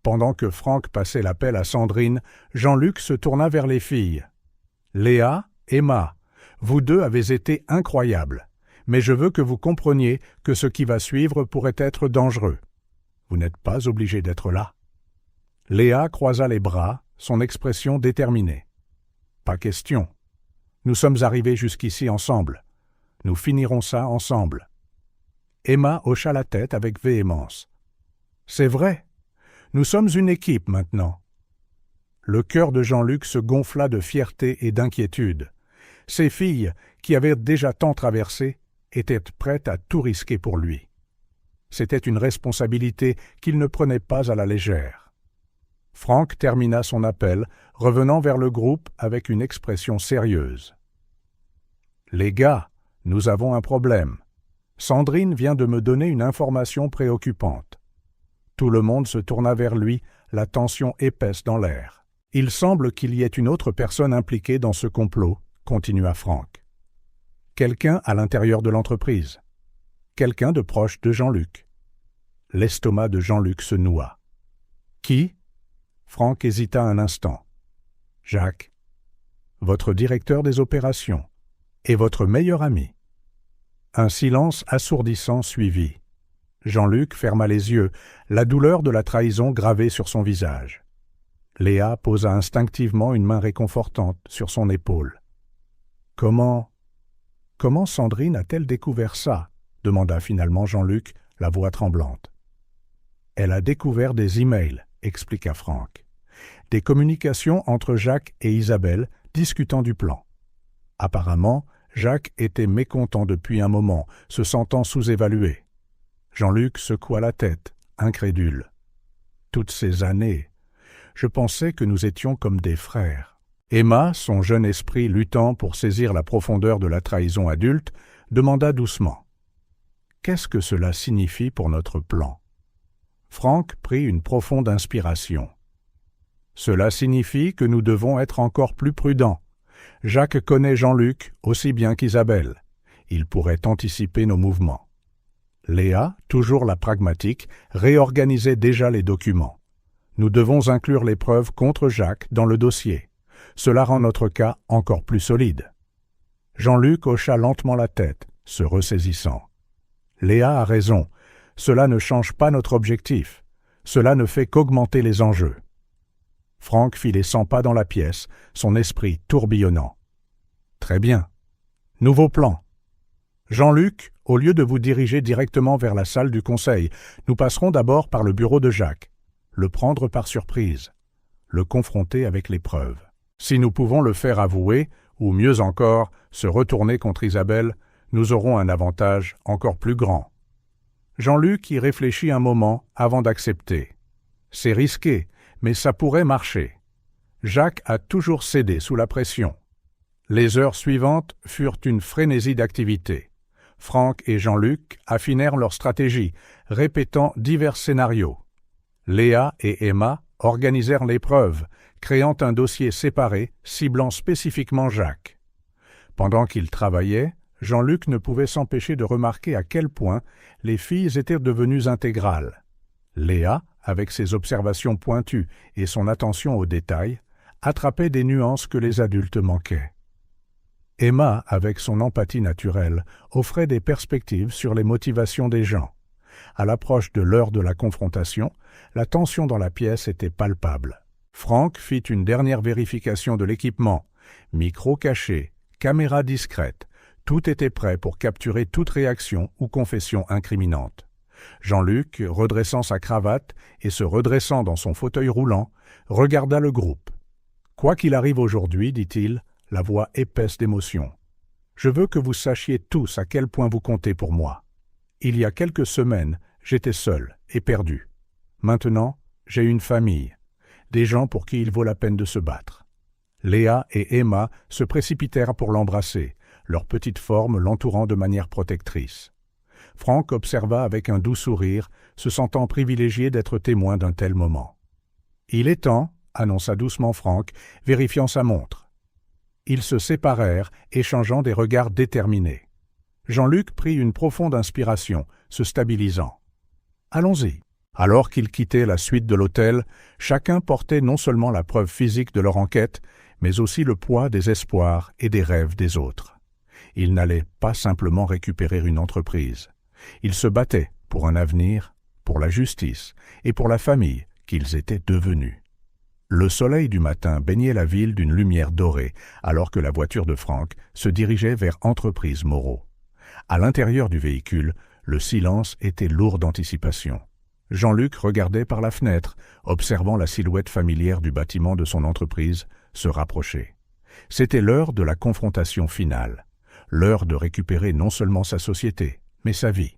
Pendant que Frank passait l'appel à Sandrine, Jean-Luc se tourna vers les filles. « Léa, Emma, vous deux avez été incroyables, mais je veux que vous compreniez que ce qui va suivre pourrait être dangereux. Vous n'êtes pas obligés d'être là. » Léa croisa les bras, son expression déterminée. « Pas question. Nous sommes arrivés jusqu'ici ensemble. Nous finirons ça ensemble. » Emma hocha la tête avec véhémence. « C'est vrai. Nous sommes une équipe maintenant. » Le cœur de Jean-Luc se gonfla de fierté et d'inquiétude. Ces filles, qui avaient déjà tant traversé, étaient prêtes à tout risquer pour lui. C'était une responsabilité qu'il ne prenait pas à la légère. Frank termina son appel, revenant vers le groupe avec une expression sérieuse. « Les gars, nous avons un problème. Sandrine vient de me donner une information préoccupante. » Tout le monde se tourna vers lui, la tension épaisse dans l'air. « Il semble qu'il y ait une autre personne impliquée dans ce complot, » continua Frank. « Quelqu'un à l'intérieur de l'entreprise. Quelqu'un de proche de Jean-Luc. » L'estomac de Jean-Luc se noua. « Qui ?» Frank hésita un instant. « Jacques, votre directeur des opérations, et votre meilleur ami. » Un silence assourdissant suivit. Jean-Luc ferma les yeux, la douleur de la trahison gravée sur son visage. Léa posa instinctivement une main réconfortante sur son épaule. « Comment Sandrine a-t-elle découvert ça ?» demanda finalement Jean-Luc, la voix tremblante. « Elle a découvert des emails, » expliqua Frank. « Des communications entre Jacques et Isabelle discutant du plan. Apparemment, Jacques était mécontent depuis un moment, se sentant sous-évalué. Jean-Luc secoua la tête, incrédule. Toutes ces années, je pensais que nous étions comme des frères. Emma, son jeune esprit luttant pour saisir la profondeur de la trahison adulte, demanda doucement « Qu'est-ce que cela signifie pour notre plan ?» Franck prit une profonde inspiration. « Cela signifie que nous devons être encore plus prudents. Jacques connaît Jean-Luc aussi bien qu'Isabelle. Il pourrait anticiper nos mouvements. » Léa, toujours la pragmatique, réorganisait déjà les documents. Nous devons inclure les preuves contre Jacques dans le dossier. Cela rend notre cas encore plus solide. Jean-Luc hocha lentement la tête, se ressaisissant. Léa a raison, cela ne change pas notre objectif. Cela ne fait qu'augmenter les enjeux. Franck fit les 100 pas dans la pièce, son esprit tourbillonnant. Très bien. Nouveau plan. Jean-Luc, au lieu de vous diriger directement vers la salle du conseil, nous passerons d'abord par le bureau de Jacques, le prendre par surprise, le confronter avec les preuves. Si nous pouvons le faire avouer, ou mieux encore, se retourner contre Isabelle, nous aurons un avantage encore plus grand. Jean-Luc y réfléchit un moment avant d'accepter. C'est risqué, mais ça pourrait marcher. Jacques a toujours cédé sous la pression. Les heures suivantes furent une frénésie d'activité. Franck et Jean-Luc affinèrent leur stratégie, répétant divers scénarios. Léa et Emma organisèrent l'épreuve, créant un dossier séparé ciblant spécifiquement Jacques. Pendant qu'ils travaillaient, Jean-Luc ne pouvait s'empêcher de remarquer à quel point les filles étaient devenues intégrales. Léa, avec ses observations pointues et son attention aux détails, attrapait des nuances que les adultes manquaient. Emma, avec son empathie naturelle, offrait des perspectives sur les motivations des gens. À l'approche de l'heure de la confrontation, la tension dans la pièce était palpable. Franck fit une dernière vérification de l'équipement. Micro caché, caméra discrète, tout était prêt pour capturer toute réaction ou confession incriminante. Jean-Luc, redressant sa cravate et se redressant dans son fauteuil roulant, regarda le groupe. « Quoi qu'il arrive aujourd'hui, dit-il, la voix épaisse d'émotion, je veux que vous sachiez tous à quel point vous comptez pour moi. Il y a quelques semaines, j'étais seul et perdu. Maintenant, j'ai une famille, des gens pour qui il vaut la peine de se battre. » Léa et Emma se précipitèrent pour l'embrasser, leur petite forme l'entourant de manière protectrice. Franck observa avec un doux sourire, se sentant privilégié d'être témoin d'un tel moment. « Il est temps, » annonça doucement Franck, vérifiant sa montre. Ils se séparèrent, échangeant des regards déterminés. Jean-Luc prit une profonde inspiration, se stabilisant. « Allons-y. » Alors qu'ils quittaient la suite de l'hôtel, chacun portait non seulement la preuve physique de leur enquête, mais aussi le poids des espoirs et des rêves des autres. Ils n'allaient pas simplement récupérer une entreprise. Ils se battaient pour un avenir, pour la justice et pour la famille qu'ils étaient devenus. Le soleil du matin baignait la ville d'une lumière dorée, alors que la voiture de Franck se dirigeait vers Entreprise Moreau. À l'intérieur du véhicule, le silence était lourd d'anticipation. Jean-Luc regardait par la fenêtre, observant la silhouette familière du bâtiment de son entreprise se rapprocher. C'était l'heure de la confrontation finale, l'heure de récupérer non seulement sa société, mais sa vie.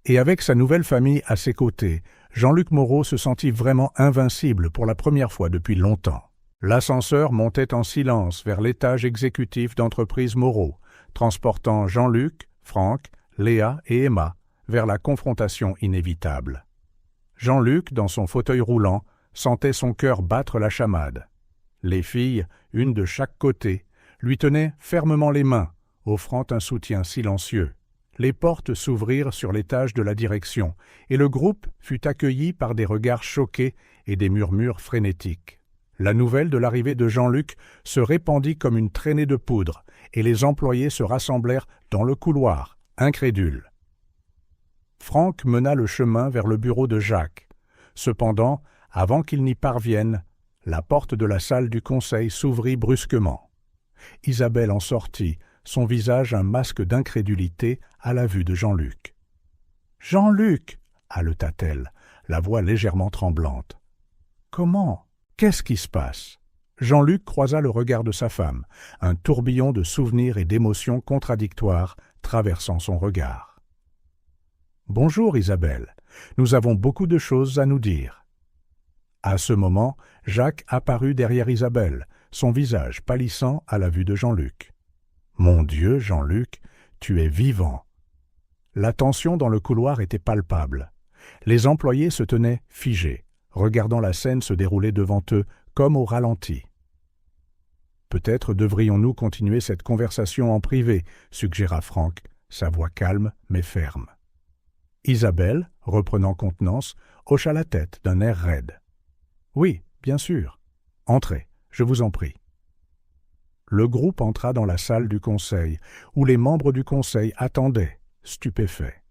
Et avec sa nouvelle famille à ses côtés, Jean-Luc Moreau se sentit vraiment invincible pour la première fois depuis longtemps. L'ascenseur montait en silence vers l'étage exécutif d'Entreprise Moreau, transportant Jean-Luc, Franck, Léa et Emma vers la confrontation inévitable. Jean-Luc, dans son fauteuil roulant, sentait son cœur battre la chamade. Les filles, une de chaque côté, lui tenaient fermement les mains, offrant un soutien silencieux. Les portes s'ouvrirent sur l'étage de la direction, et le groupe fut accueilli par des regards choqués et des murmures frénétiques. La nouvelle de l'arrivée de Jean-Luc se répandit comme une traînée de poudre, et les employés se rassemblèrent dans le couloir, incrédules. Franck mena le chemin vers le bureau de Jacques. Cependant, avant qu'il n'y parvienne, la porte de la salle du conseil s'ouvrit brusquement. Isabelle en sortit, son visage un masque d'incrédulité à la vue de Jean-Luc. « Jean-Luc !» haleta-t-elle, la voix légèrement tremblante. « Comment ? Qu'est-ce qui se passe ?» Jean-Luc croisa le regard de sa femme, un tourbillon de souvenirs et d'émotions contradictoires traversant son regard. Bonjour Isabelle, nous avons beaucoup de choses à nous dire. À ce moment, Jacques apparut derrière Isabelle, son visage pâlissant à la vue de Jean-Luc. Mon Dieu, Jean-Luc, tu es vivant. La tension dans le couloir était palpable. Les employés se tenaient figés, regardant la scène se dérouler devant eux comme au ralenti. Peut-être devrions-nous continuer cette conversation en privé, suggéra Franck, sa voix calme mais ferme. Isabelle, reprenant contenance, hocha la tête d'un air raide. « Oui, bien sûr. Entrez, je vous en prie. » Le groupe entra dans la salle du conseil, où les membres du conseil attendaient, stupéfaits.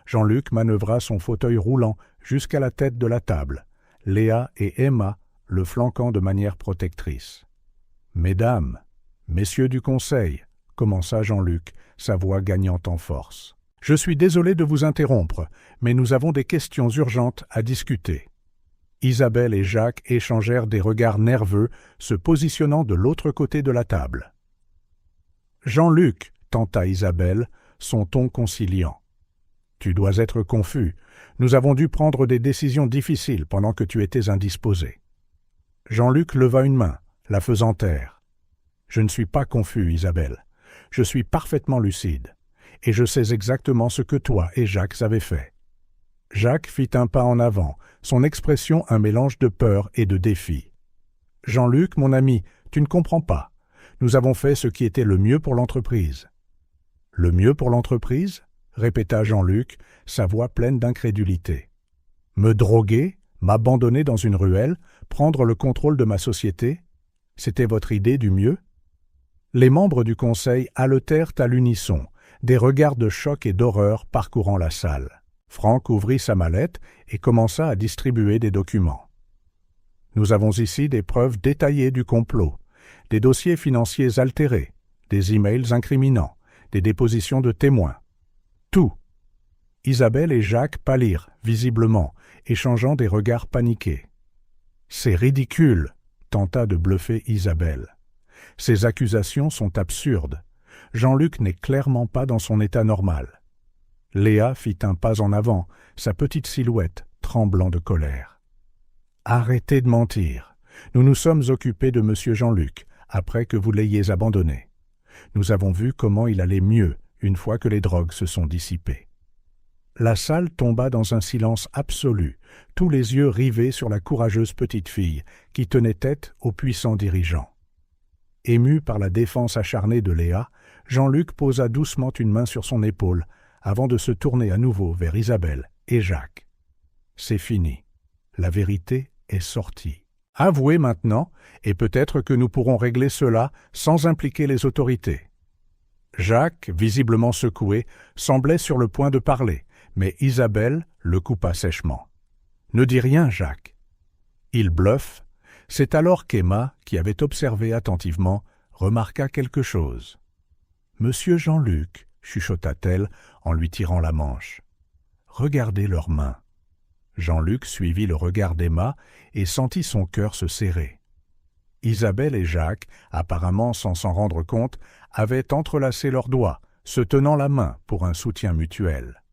Jean-Luc manœuvra son fauteuil roulant jusqu'à la tête de la table, Léa et Emma le flanquant de manière protectrice. « Mesdames, messieurs du conseil, » commença Jean-Luc, sa voix gagnant en force. « Je suis désolé de vous interrompre, mais nous avons des questions urgentes à discuter. » Isabelle et Jacques échangèrent des regards nerveux, se positionnant de l'autre côté de la table. « Jean-Luc, » tenta Isabelle, son ton conciliant. « Tu dois être confus. Nous avons dû prendre des décisions difficiles pendant que tu étais indisposé. » Jean-Luc leva une main, la faisant taire. « Je ne suis pas confus, Isabelle. Je suis parfaitement lucide. Et je sais exactement ce que toi et Jacques avez fait. » Jacques fit un pas en avant, son expression un mélange de peur et de défi. « Jean-Luc, mon ami, tu ne comprends pas. Nous avons fait ce qui était le mieux pour l'entreprise. »« Le mieux pour l'entreprise ?» répéta Jean-Luc, sa voix pleine d'incrédulité. « Me droguer, m'abandonner dans une ruelle, prendre le contrôle de ma société? C'était votre idée du mieux ?» Les membres du conseil haletèrent à l'unisson, des regards de choc et d'horreur parcourant la salle. Franck ouvrit sa mallette et commença à distribuer des documents. « Nous avons ici des preuves détaillées du complot, des dossiers financiers altérés, des emails incriminants, des dépositions de témoins. Tout. » Isabelle et Jacques pâlirent, visiblement, échangeant des regards paniqués. « C'est ridicule !» tenta de bluffer Isabelle. « Ces accusations sont absurdes. Jean-Luc n'est clairement pas dans son état normal. » Léa fit un pas en avant, sa petite silhouette tremblant de colère. « Arrêtez de mentir. Nous nous sommes occupés de monsieur Jean-Luc, après que vous l'ayez abandonné. Nous avons vu comment il allait mieux une fois que les drogues se sont dissipées. » La salle tomba dans un silence absolu, tous les yeux rivés sur la courageuse petite fille qui tenait tête au puissant dirigeant. Ému par la défense acharnée de Léa, Jean-Luc posa doucement une main sur son épaule avant de se tourner à nouveau vers Isabelle et Jacques. « C'est fini. La vérité est sortie. Avouez maintenant, et peut-être que nous pourrons régler cela sans impliquer les autorités. » Jacques, visiblement secoué, semblait sur le point de parler, mais Isabelle le coupa sèchement. « Ne dis rien, Jacques. » Il bluffe. C'est alors qu'Emma, qui avait observé attentivement, remarqua quelque chose. « Monsieur Jean-Luc, » chuchota-t-elle en lui tirant la manche. « Regardez leurs mains. » Jean-Luc suivit le regard d'Emma et sentit son cœur se serrer. Isabelle et Jacques, apparemment sans s'en rendre compte, avaient entrelacé leurs doigts, se tenant la main pour un soutien mutuel.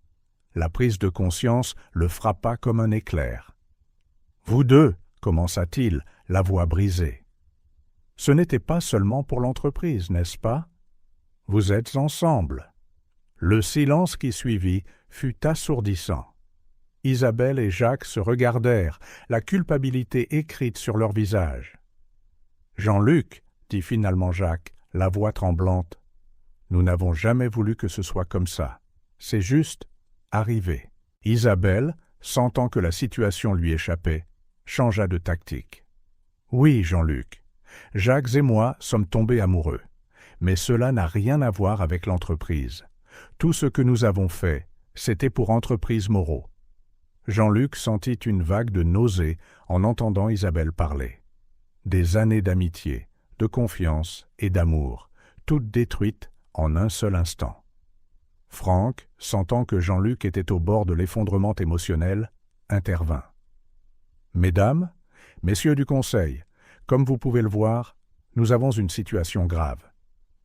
La prise de conscience le frappa comme un éclair. « Vous deux, » commença-t-il, la voix brisée. « Ce n'était pas seulement pour l'entreprise, n'est-ce pas? Vous êtes ensemble. » Le silence qui suivit fut assourdissant. Isabelle et Jacques se regardèrent, la culpabilité écrite sur leur visage. « Jean-Luc, » dit finalement Jacques, la voix tremblante, « nous n'avons jamais voulu que ce soit comme ça. C'est juste arrivé. » Isabelle, sentant que la situation lui échappait, changea de tactique. « Oui, Jean-Luc, Jacques et moi sommes tombés amoureux, mais cela n'a rien à voir avec l'entreprise. Tout ce que nous avons fait, c'était pour Entreprise Moreau. » Jean-Luc sentit une vague de nausée en entendant Isabelle parler. Des années d'amitié, de confiance et d'amour, toutes détruites en un seul instant. Franck, sentant que Jean-Luc était au bord de l'effondrement émotionnel, intervint. « Mesdames, messieurs du Conseil, comme vous pouvez le voir, nous avons une situation grave.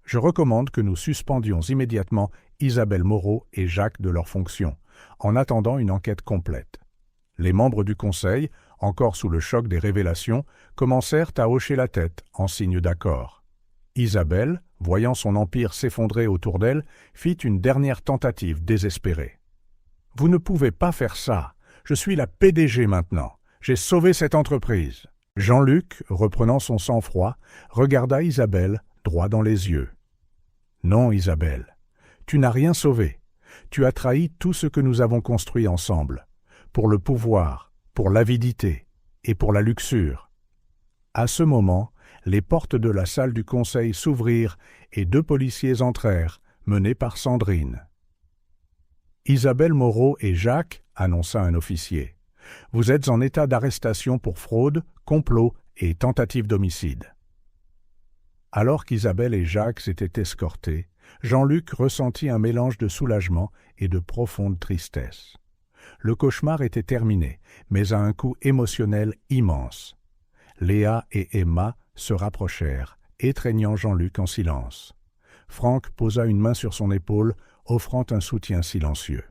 Je recommande que nous suspendions immédiatement Isabelle Moreau et Jacques de leurs fonctions, en attendant une enquête complète. Les membres du conseil, encore sous le choc des révélations, commencèrent à hocher la tête en signe d'accord. Isabelle, voyant son empire s'effondrer autour d'elle, fit une dernière tentative désespérée. « Vous ne pouvez pas faire ça. Je suis la PDG maintenant. J'ai sauvé cette entreprise. » Jean-Luc, reprenant son sang-froid, regarda Isabelle droit dans les yeux. « Non, Isabelle, tu n'as rien sauvé. Tu as trahi tout ce que nous avons construit ensemble, pour le pouvoir, pour l'avidité et pour la luxure. » À ce moment, les portes de la salle du conseil s'ouvrirent et 2 policiers entrèrent, menés par Sandrine. « Isabelle Moreau et Jacques, » annonça un officier, « vous êtes en état d'arrestation pour fraude, complot et tentative d'homicide. » Alors qu'Isabelle et Jacques s'étaient escortés, Jean-Luc ressentit un mélange de soulagement et de profonde tristesse. Le cauchemar était terminé, mais à un coup émotionnel immense. Léa et Emma se rapprochèrent, étreignant Jean-Luc en silence. Franck posa une main sur son épaule, offrant un soutien silencieux.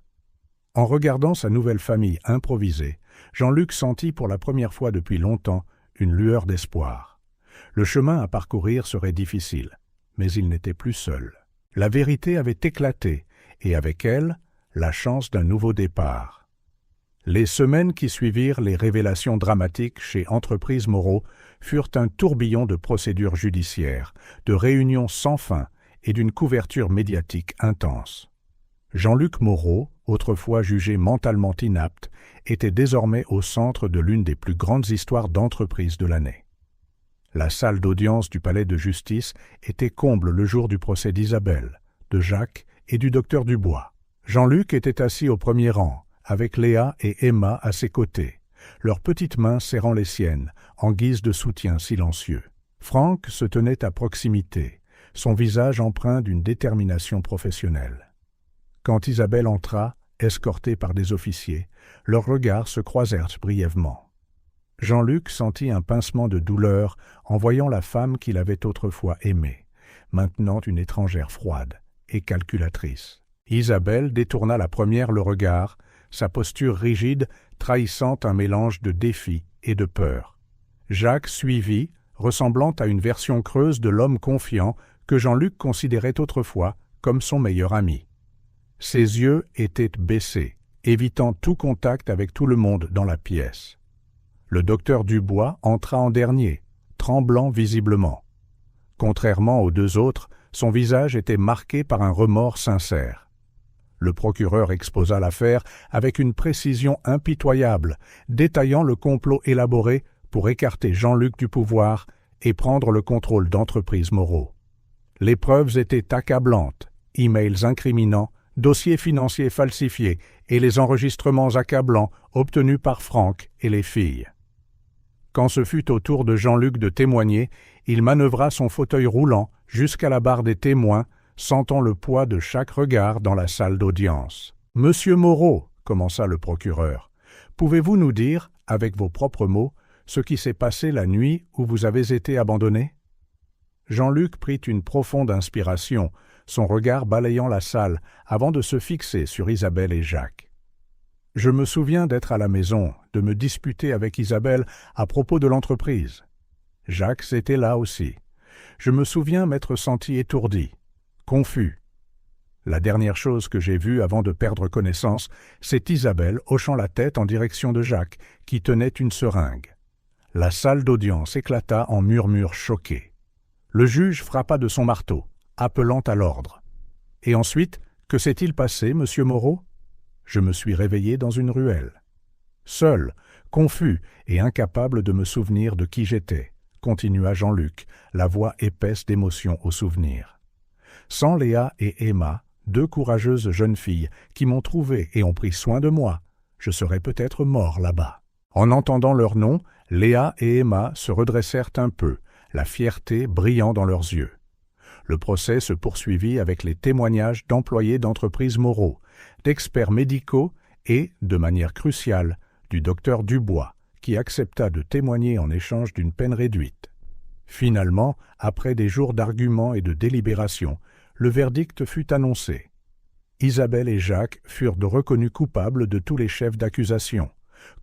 En regardant sa nouvelle famille improvisée, Jean-Luc sentit pour la première fois depuis longtemps une lueur d'espoir. Le chemin à parcourir serait difficile, mais il n'était plus seul. La vérité avait éclaté, et avec elle, la chance d'un nouveau départ. Les semaines qui suivirent les révélations dramatiques chez Entreprise Moreau furent un tourbillon de procédures judiciaires, de réunions sans fin et d'une couverture médiatique intense. Jean-Luc Moreau, autrefois jugé mentalement inapte, était désormais au centre de l'une des plus grandes histoires d'entreprise de l'année. La salle d'audience du palais de justice était comble le jour du procès d'Isabelle, de Jacques et du docteur Dubois. Jean-Luc était assis au premier rang, avec Léa et Emma à ses côtés, leurs petites mains serrant les siennes, en guise de soutien silencieux. Franck se tenait à proximité, son visage empreint d'une détermination professionnelle. Quand Isabelle entra, escortée par des officiers, leurs regards se croisèrent brièvement. Jean-Luc sentit un pincement de douleur en voyant la femme qu'il avait autrefois aimée, maintenant une étrangère froide et calculatrice. Isabelle détourna la première le regard, sa posture rigide trahissant un mélange de défi et de peur. Jacques suivit, ressemblant à une version creuse de l'homme confiant que Jean-Luc considérait autrefois comme son meilleur ami. Ses yeux étaient baissés, évitant tout contact avec tout le monde dans la pièce. Le docteur Dubois entra en dernier, tremblant visiblement. Contrairement aux 2 autres, son visage était marqué par un remords sincère. Le procureur exposa l'affaire avec une précision impitoyable, détaillant le complot élaboré pour écarter Jean-Luc du pouvoir et prendre le contrôle d'Entreprise Moreau. Les preuves étaient accablantes, emails incriminants, dossiers financiers falsifiés et les enregistrements accablants obtenus par Franck et les filles. Quand ce fut au tour de Jean-Luc de témoigner, il manœuvra son fauteuil roulant jusqu'à la barre des témoins, sentant le poids de chaque regard dans la salle d'audience. « Monsieur Moreau, » commença le procureur, « pouvez-vous nous dire, avec vos propres mots, ce qui s'est passé la nuit où vous avez été abandonné ?» Jean-Luc prit une profonde inspiration, son regard balayant la salle avant de se fixer sur Isabelle et Jacques. « Je me souviens d'être à la maison, de me disputer avec Isabelle à propos de l'entreprise. Jacques était là aussi. Je me souviens m'être senti étourdi, confus. La dernière chose que j'ai vue avant de perdre connaissance, c'est Isabelle hochant la tête en direction de Jacques, qui tenait une seringue. La salle d'audience éclata en murmures choqués. Le juge frappa de son marteau, appelant à l'ordre. « Et ensuite, que s'est-il passé, monsieur Moreau ?» Je me suis réveillé dans une ruelle. Seul, confus et incapable de me souvenir de qui j'étais, continua Jean-Luc, la voix épaisse d'émotion au souvenir. Sans Léa et Emma, 2 courageuses jeunes filles qui m'ont trouvé et ont pris soin de moi, je serais peut-être mort là-bas. En entendant leurs noms, Léa et Emma se redressèrent un peu, la fierté brillant dans leurs yeux. Le procès se poursuivit avec les témoignages d'employés d'Entreprise Moreau, d'experts médicaux et, de manière cruciale, du docteur Dubois, qui accepta de témoigner en échange d'une peine réduite. Finalement, après des jours d'arguments et de délibérations, le verdict fut annoncé. Isabelle et Jacques furent reconnus coupables de tous les chefs d'accusation,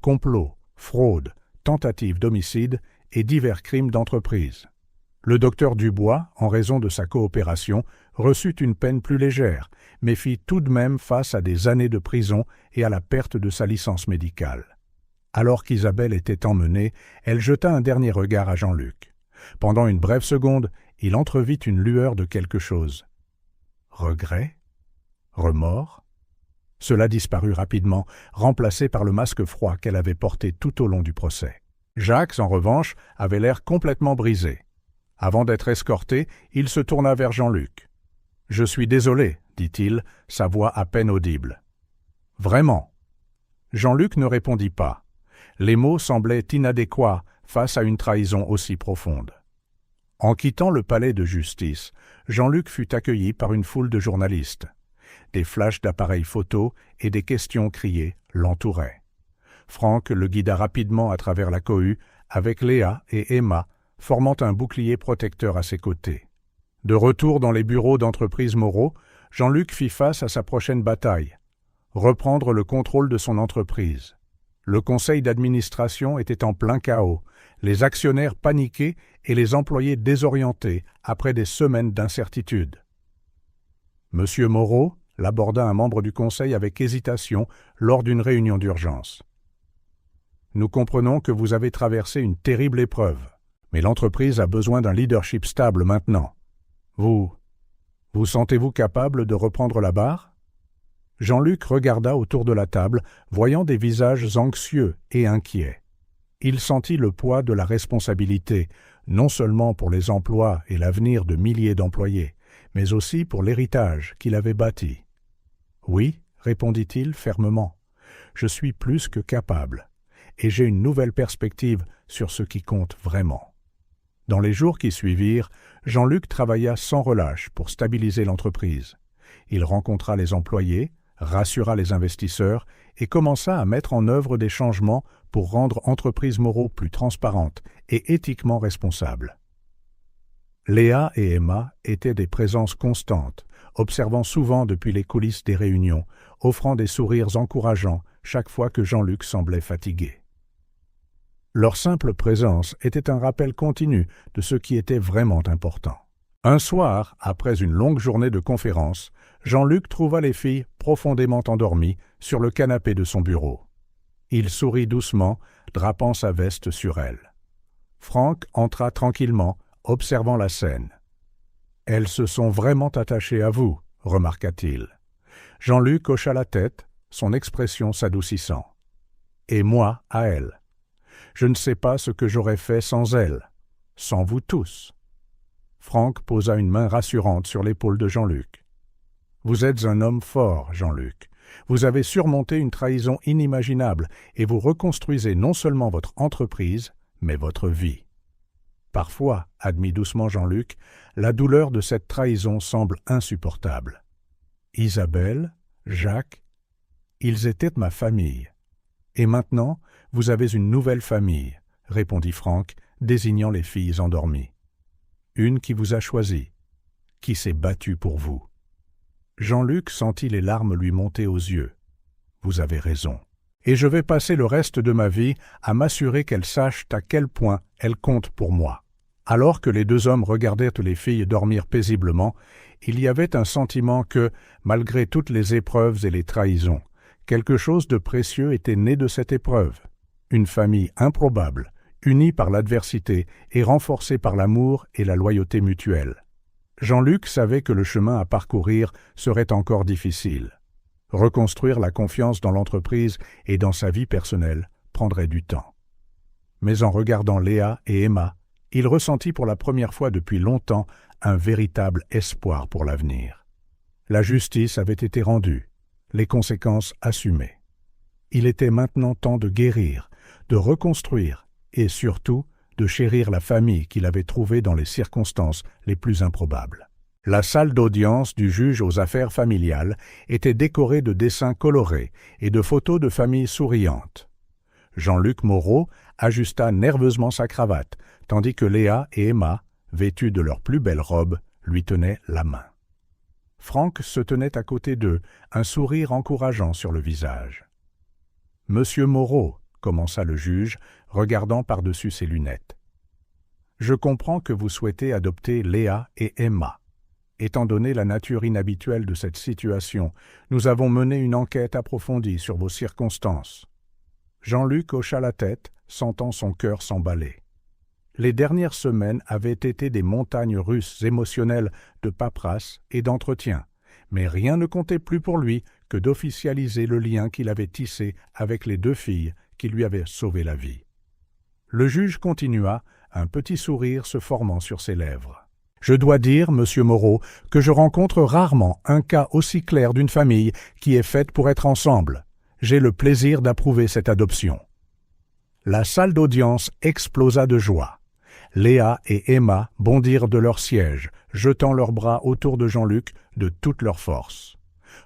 complot, fraude, tentative d'homicide et divers crimes d'entreprise. Le docteur Dubois, en raison de sa coopération, reçut une peine plus légère, mais fit tout de même face à des années de prison et à la perte de sa licence médicale. Alors qu'Isabelle était emmenée, elle jeta un dernier regard à Jean-Luc. Pendant une brève seconde, il entrevit une lueur de quelque chose. Regret? Remords? Cela disparut rapidement, remplacé par le masque froid qu'elle avait porté tout au long du procès. Jacques, en revanche, avait l'air complètement brisé. Avant d'être escorté, il se tourna vers Jean-Luc. « Je suis désolé, » dit-il, sa voix à peine audible. « Vraiment ?» Jean-Luc ne répondit pas. Les mots semblaient inadéquats face à une trahison aussi profonde. En quittant le palais de justice, Jean-Luc fut accueilli par une foule de journalistes. Des flashs d'appareils photo et des questions criées l'entouraient. Franck le guida rapidement à travers la cohue, avec Léa et Emma, formant un bouclier protecteur à ses côtés. De retour dans les bureaux d'entreprise Moreau, Jean-Luc fit face à sa prochaine bataille, reprendre le contrôle de son entreprise. Le conseil d'administration était en plein chaos, les actionnaires paniqués et les employés désorientés après des semaines d'incertitude. Monsieur Moreau l'aborda un membre du conseil avec hésitation lors d'une réunion d'urgence. « Nous comprenons que vous avez traversé une terrible épreuve, mais l'entreprise a besoin d'un leadership stable maintenant. Vous sentez-vous capable de reprendre la barre ?» Jean-Luc regarda autour de la table, voyant des visages anxieux et inquiets. Il sentit le poids de la responsabilité, non seulement pour les emplois et l'avenir de milliers d'employés, mais aussi pour l'héritage qu'il avait bâti. « Oui, » répondit-il fermement, « je suis plus que capable, et j'ai une nouvelle perspective sur ce qui compte vraiment. » Dans les jours qui suivirent, Jean-Luc travailla sans relâche pour stabiliser l'entreprise. Il rencontra les employés, rassura les investisseurs et commença à mettre en œuvre des changements pour rendre Entreprise Moreau plus transparente et éthiquement responsable. Léa et Emma étaient des présences constantes, observant souvent depuis les coulisses des réunions, offrant des sourires encourageants chaque fois que Jean-Luc semblait fatigué. Leur simple présence était un rappel continu de ce qui était vraiment important. Un soir, après une longue journée de conférences, Jean-Luc trouva les filles profondément endormies sur le canapé de son bureau. Il sourit doucement, drapant sa veste sur elles. Franck entra tranquillement, observant la scène. « Elles se sont vraiment attachées à vous, » remarqua-t-il. Jean-Luc hocha la tête, son expression s'adoucissant. « Et moi à elles. Je ne sais pas ce que j'aurais fait sans elles, sans vous tous. » Franck posa une main rassurante sur l'épaule de Jean-Luc. « Vous êtes un homme fort, Jean-Luc. Vous avez surmonté une trahison inimaginable et vous reconstruisez non seulement votre entreprise, mais votre vie. » Parfois, admit doucement Jean-Luc, la douleur de cette trahison semble insupportable. Isabelle, Jacques, ils étaient ma famille. Et maintenant, vous avez une nouvelle famille, répondit Franck, désignant les filles endormies. Une qui vous a choisi, qui s'est battue pour vous. Jean-Luc sentit les larmes lui monter aux yeux. Vous avez raison. Et je vais passer le reste de ma vie à m'assurer qu'elles sachent à quel point elles comptent pour moi. Alors que les deux hommes regardaient les filles dormir paisiblement, il y avait un sentiment que, malgré toutes les épreuves et les trahisons, quelque chose de précieux était né de cette épreuve. Une famille improbable, unie par l'adversité et renforcée par l'amour et la loyauté mutuelle. Jean-Luc savait que le chemin à parcourir serait encore difficile. Reconstruire la confiance dans l'entreprise et dans sa vie personnelle prendrait du temps. Mais en regardant Léa et Emma, il ressentit pour la première fois depuis longtemps un véritable espoir pour l'avenir. La justice avait été rendue, les conséquences assumées. Il était maintenant temps de guérir, de reconstruire et surtout de chérir la famille qu'il avait trouvée dans les circonstances les plus improbables. La salle d'audience du juge aux affaires familiales était décorée de dessins colorés et de photos de familles souriantes. Jean-Luc Moreau ajusta nerveusement sa cravate, tandis que Léa et Emma, vêtues de leurs plus belles robes, lui tenaient la main. Franck se tenait à côté d'eux, un sourire encourageant sur le visage. « Monsieur Moreau, » commença le juge, regardant par-dessus ses lunettes. « Je comprends que vous souhaitez adopter Léa et Emma. Étant donné la nature inhabituelle de cette situation, nous avons mené une enquête approfondie sur vos circonstances. » Jean-Luc hocha la tête, sentant son cœur s'emballer. Les dernières semaines avaient été des montagnes russes émotionnelles de paperasse et d'entretien, mais rien ne comptait plus pour lui que d'officialiser le lien qu'il avait tissé avec les 2 filles qui lui avaient sauvé la vie. Le juge continua, un petit sourire se formant sur ses lèvres. « Je dois dire, monsieur Moreau, que je rencontre rarement un cas aussi clair d'une famille qui est faite pour être ensemble. J'ai le plaisir d'approuver cette adoption. » La salle d'audience explosa de joie. Léa et Emma bondirent de leur siège, jetant leurs bras autour de Jean-Luc de toute leur force.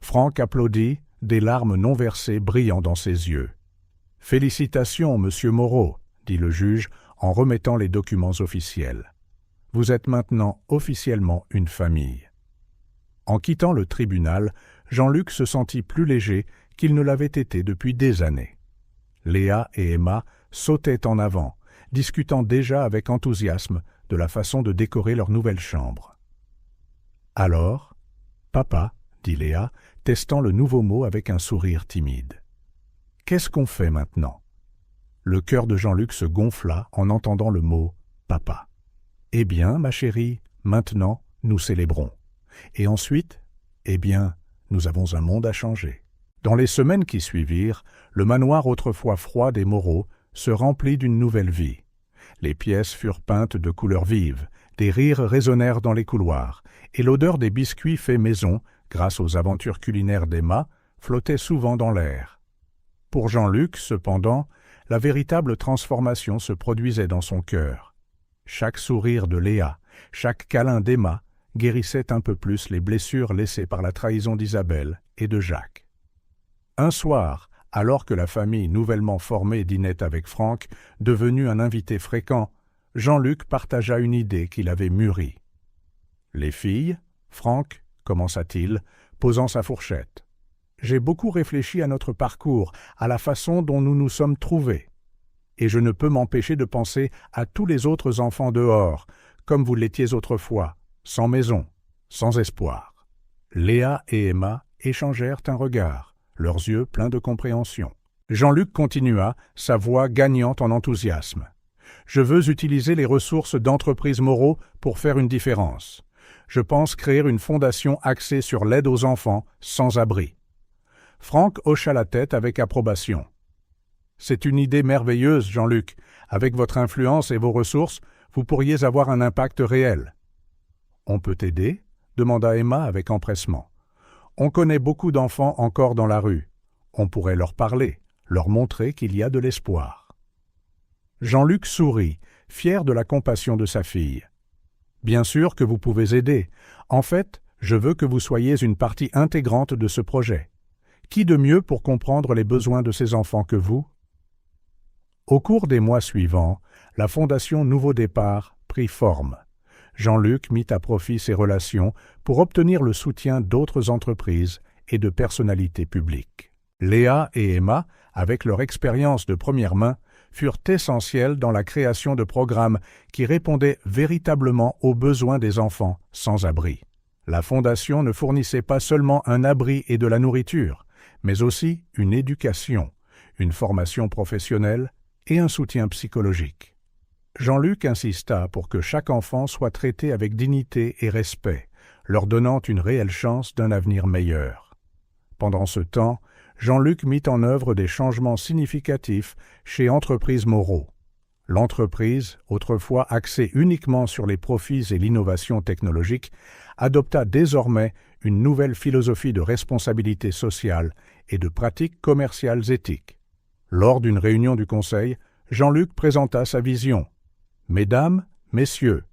Franck applaudit, des larmes non versées brillant dans ses yeux. « Félicitations, monsieur Moreau, » dit le juge en remettant les documents officiels. « Vous êtes maintenant officiellement une famille. » En quittant le tribunal, Jean-Luc se sentit plus léger qu'il ne l'avait été depuis des années. Léa et Emma sautaient en avant, discutant déjà avec enthousiasme de la façon de décorer leur nouvelle chambre. « Alors, papa, » dit Léa, testant le nouveau mot avec un sourire timide. « Qu'est-ce qu'on fait maintenant ?» Le cœur de Jean-Luc se gonfla en entendant le mot « papa ». « Eh bien, ma chérie, maintenant, nous célébrons. Et ensuite, eh bien, nous avons un monde à changer. » Dans les semaines qui suivirent, le manoir autrefois froid des Moreau se remplit d'une nouvelle vie. Les pièces furent peintes de couleurs vives, des rires résonnèrent dans les couloirs, et l'odeur des biscuits faits maison, grâce aux aventures culinaires d'Emma, flottait souvent dans l'air. Pour Jean-Luc, cependant, la véritable transformation se produisait dans son cœur. Chaque sourire de Léa, chaque câlin d'Emma guérissait un peu plus les blessures laissées par la trahison d'Isabelle et de Jacques. Un soir, alors que la famille nouvellement formée dînait avec Franck, devenu un invité fréquent, Jean-Luc partagea une idée qu'il avait mûrie. « Les filles, Franck, commença-t-il, posant sa fourchette. J'ai beaucoup réfléchi à notre parcours, à la façon dont nous nous sommes trouvés. Et je ne peux m'empêcher de penser à tous les autres enfants dehors, comme vous l'étiez autrefois, sans maison, sans espoir. » Léa et Emma échangèrent un regard, leurs yeux pleins de compréhension. Jean-Luc continua, sa voix gagnante en enthousiasme. « Je veux utiliser les ressources d'Entreprise Moreau pour faire une différence. Je pense créer une fondation axée sur l'aide aux enfants sans abri. » Franck hocha la tête avec approbation. « C'est une idée merveilleuse, Jean-Luc. Avec votre influence et vos ressources, vous pourriez avoir un impact réel. »« On peut t'aider » demanda Emma avec empressement. « On connaît beaucoup d'enfants encore dans la rue. On pourrait leur parler, leur montrer qu'il y a de l'espoir. » Jean-Luc sourit, fier de la compassion de sa fille. « Bien sûr que vous pouvez aider. En fait, je veux que vous soyez une partie intégrante de ce projet. Qui de mieux pour comprendre les besoins de ces enfants que vous ?» Au cours des mois suivants, la Fondation Nouveau Départ prit forme. Jean-Luc mit à profit ses relations pour obtenir le soutien d'autres entreprises et de personnalités publiques. Léa et Emma, avec leur expérience de première main, furent essentielles dans la création de programmes qui répondaient véritablement aux besoins des enfants sans abri. La Fondation ne fournissait pas seulement un abri et de la nourriture, mais aussi une éducation, une formation professionnelle et un soutien psychologique. Jean-Luc insista pour que chaque enfant soit traité avec dignité et respect, leur donnant une réelle chance d'un avenir meilleur. Pendant ce temps, Jean-Luc mit en œuvre des changements significatifs chez Entreprise Moreau. L'entreprise, autrefois axée uniquement sur les profits et l'innovation technologique, adopta désormais une nouvelle philosophie de responsabilité sociale et de pratiques commerciales éthiques. Lors d'une réunion du conseil, Jean-Luc présenta sa vision. « Mesdames, messieurs,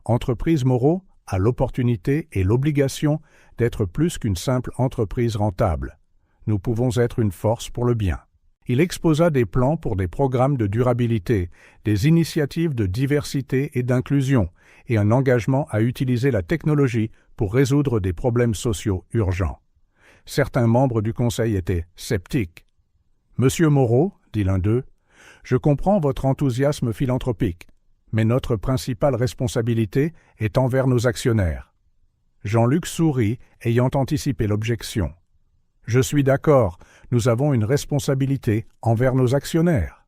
Entreprise Moreau a l'opportunité et l'obligation d'être plus qu'une simple entreprise rentable. Nous pouvons être une force pour le bien. » Il exposa des plans pour des programmes de durabilité, des initiatives de diversité et d'inclusion, et un engagement à utiliser la technologie pour résoudre des problèmes sociaux urgents. Certains membres du conseil étaient sceptiques. « Monsieur Moreau, dit l'un d'eux, je comprends votre enthousiasme philanthropique, mais notre principale responsabilité est envers nos actionnaires. » Jean-Luc sourit, ayant anticipé l'objection. « Je suis d'accord, nous avons une responsabilité envers nos actionnaires.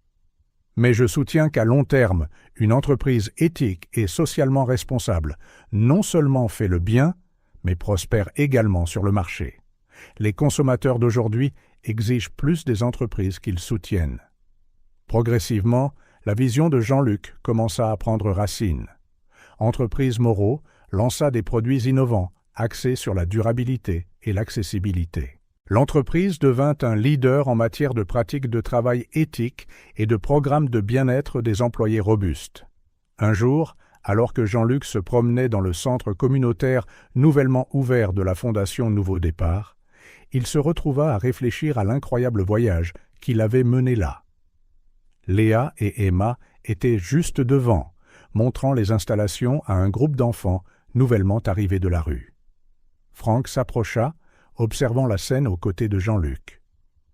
Mais je soutiens qu'à long terme, une entreprise éthique et socialement responsable non seulement fait le bien, mais prospère également sur le marché. Les consommateurs d'aujourd'hui exigent plus des entreprises qu'ils soutiennent. » Progressivement, la vision de Jean-Luc commença à prendre racine. Entreprise Moreau lança des produits innovants axés sur la durabilité et l'accessibilité. L'entreprise devint un leader en matière de pratiques de travail éthiques et de programmes de bien-être des employés robustes. Un jour, alors que Jean-Luc se promenait dans le centre communautaire nouvellement ouvert de la Fondation Nouveau Départ, il se retrouva à réfléchir à l'incroyable voyage qui l'avait mené là. Léa et Emma étaient juste devant, montrant les installations à un groupe d'enfants nouvellement arrivés de la rue. Franck s'approcha, observant la scène aux côtés de Jean-Luc.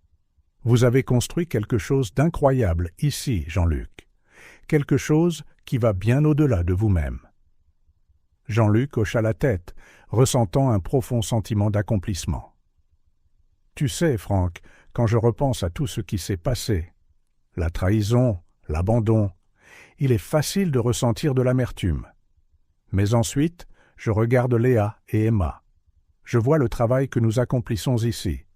« Vous avez construit quelque chose d'incroyable ici, Jean-Luc. Quelque chose qui va bien au-delà de vous-même. » Jean-Luc hocha la tête, ressentant un profond sentiment d'accomplissement. « Tu sais, Franck, quand je repense à tout ce qui s'est passé, la trahison, l'abandon, il est facile de ressentir de l'amertume. Mais ensuite, je regarde Léa et Emma. Je vois le travail que nous accomplissons ici,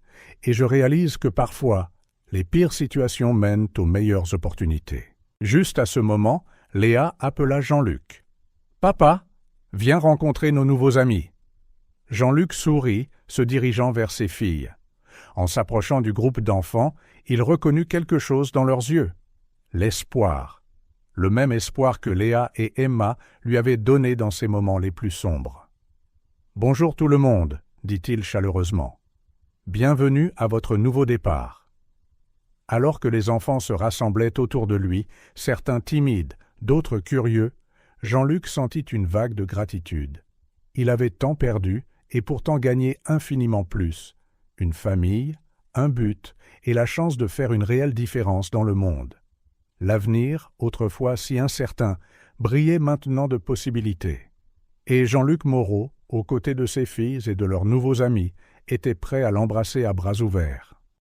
et je réalise que parfois, les pires situations mènent aux meilleures opportunités. » Juste à ce moment, Léa appela Jean-Luc. « Papa, viens rencontrer nos nouveaux amis. » Jean-Luc sourit, se dirigeant vers ses filles. En s'approchant du groupe d'enfants, il reconnut quelque chose dans leurs yeux. L'espoir. Le même espoir que Léa et Emma lui avaient donné dans ses moments les plus sombres. « Bonjour tout le monde, » dit-il chaleureusement. « Bienvenue à votre nouveau départ. » Alors que les enfants se rassemblaient autour de lui, certains timides, d'autres curieux, Jean-Luc sentit une vague de gratitude. Il avait tant perdu et pourtant gagné infiniment plus. Une famille, un but et la chance de faire une réelle différence dans le monde. L'avenir, autrefois si incertain, brillait maintenant de possibilités. Et Jean-Luc Moreau, aux côtés de ses filles et de leurs nouveaux amis, était prêt à l'embrasser à bras ouverts.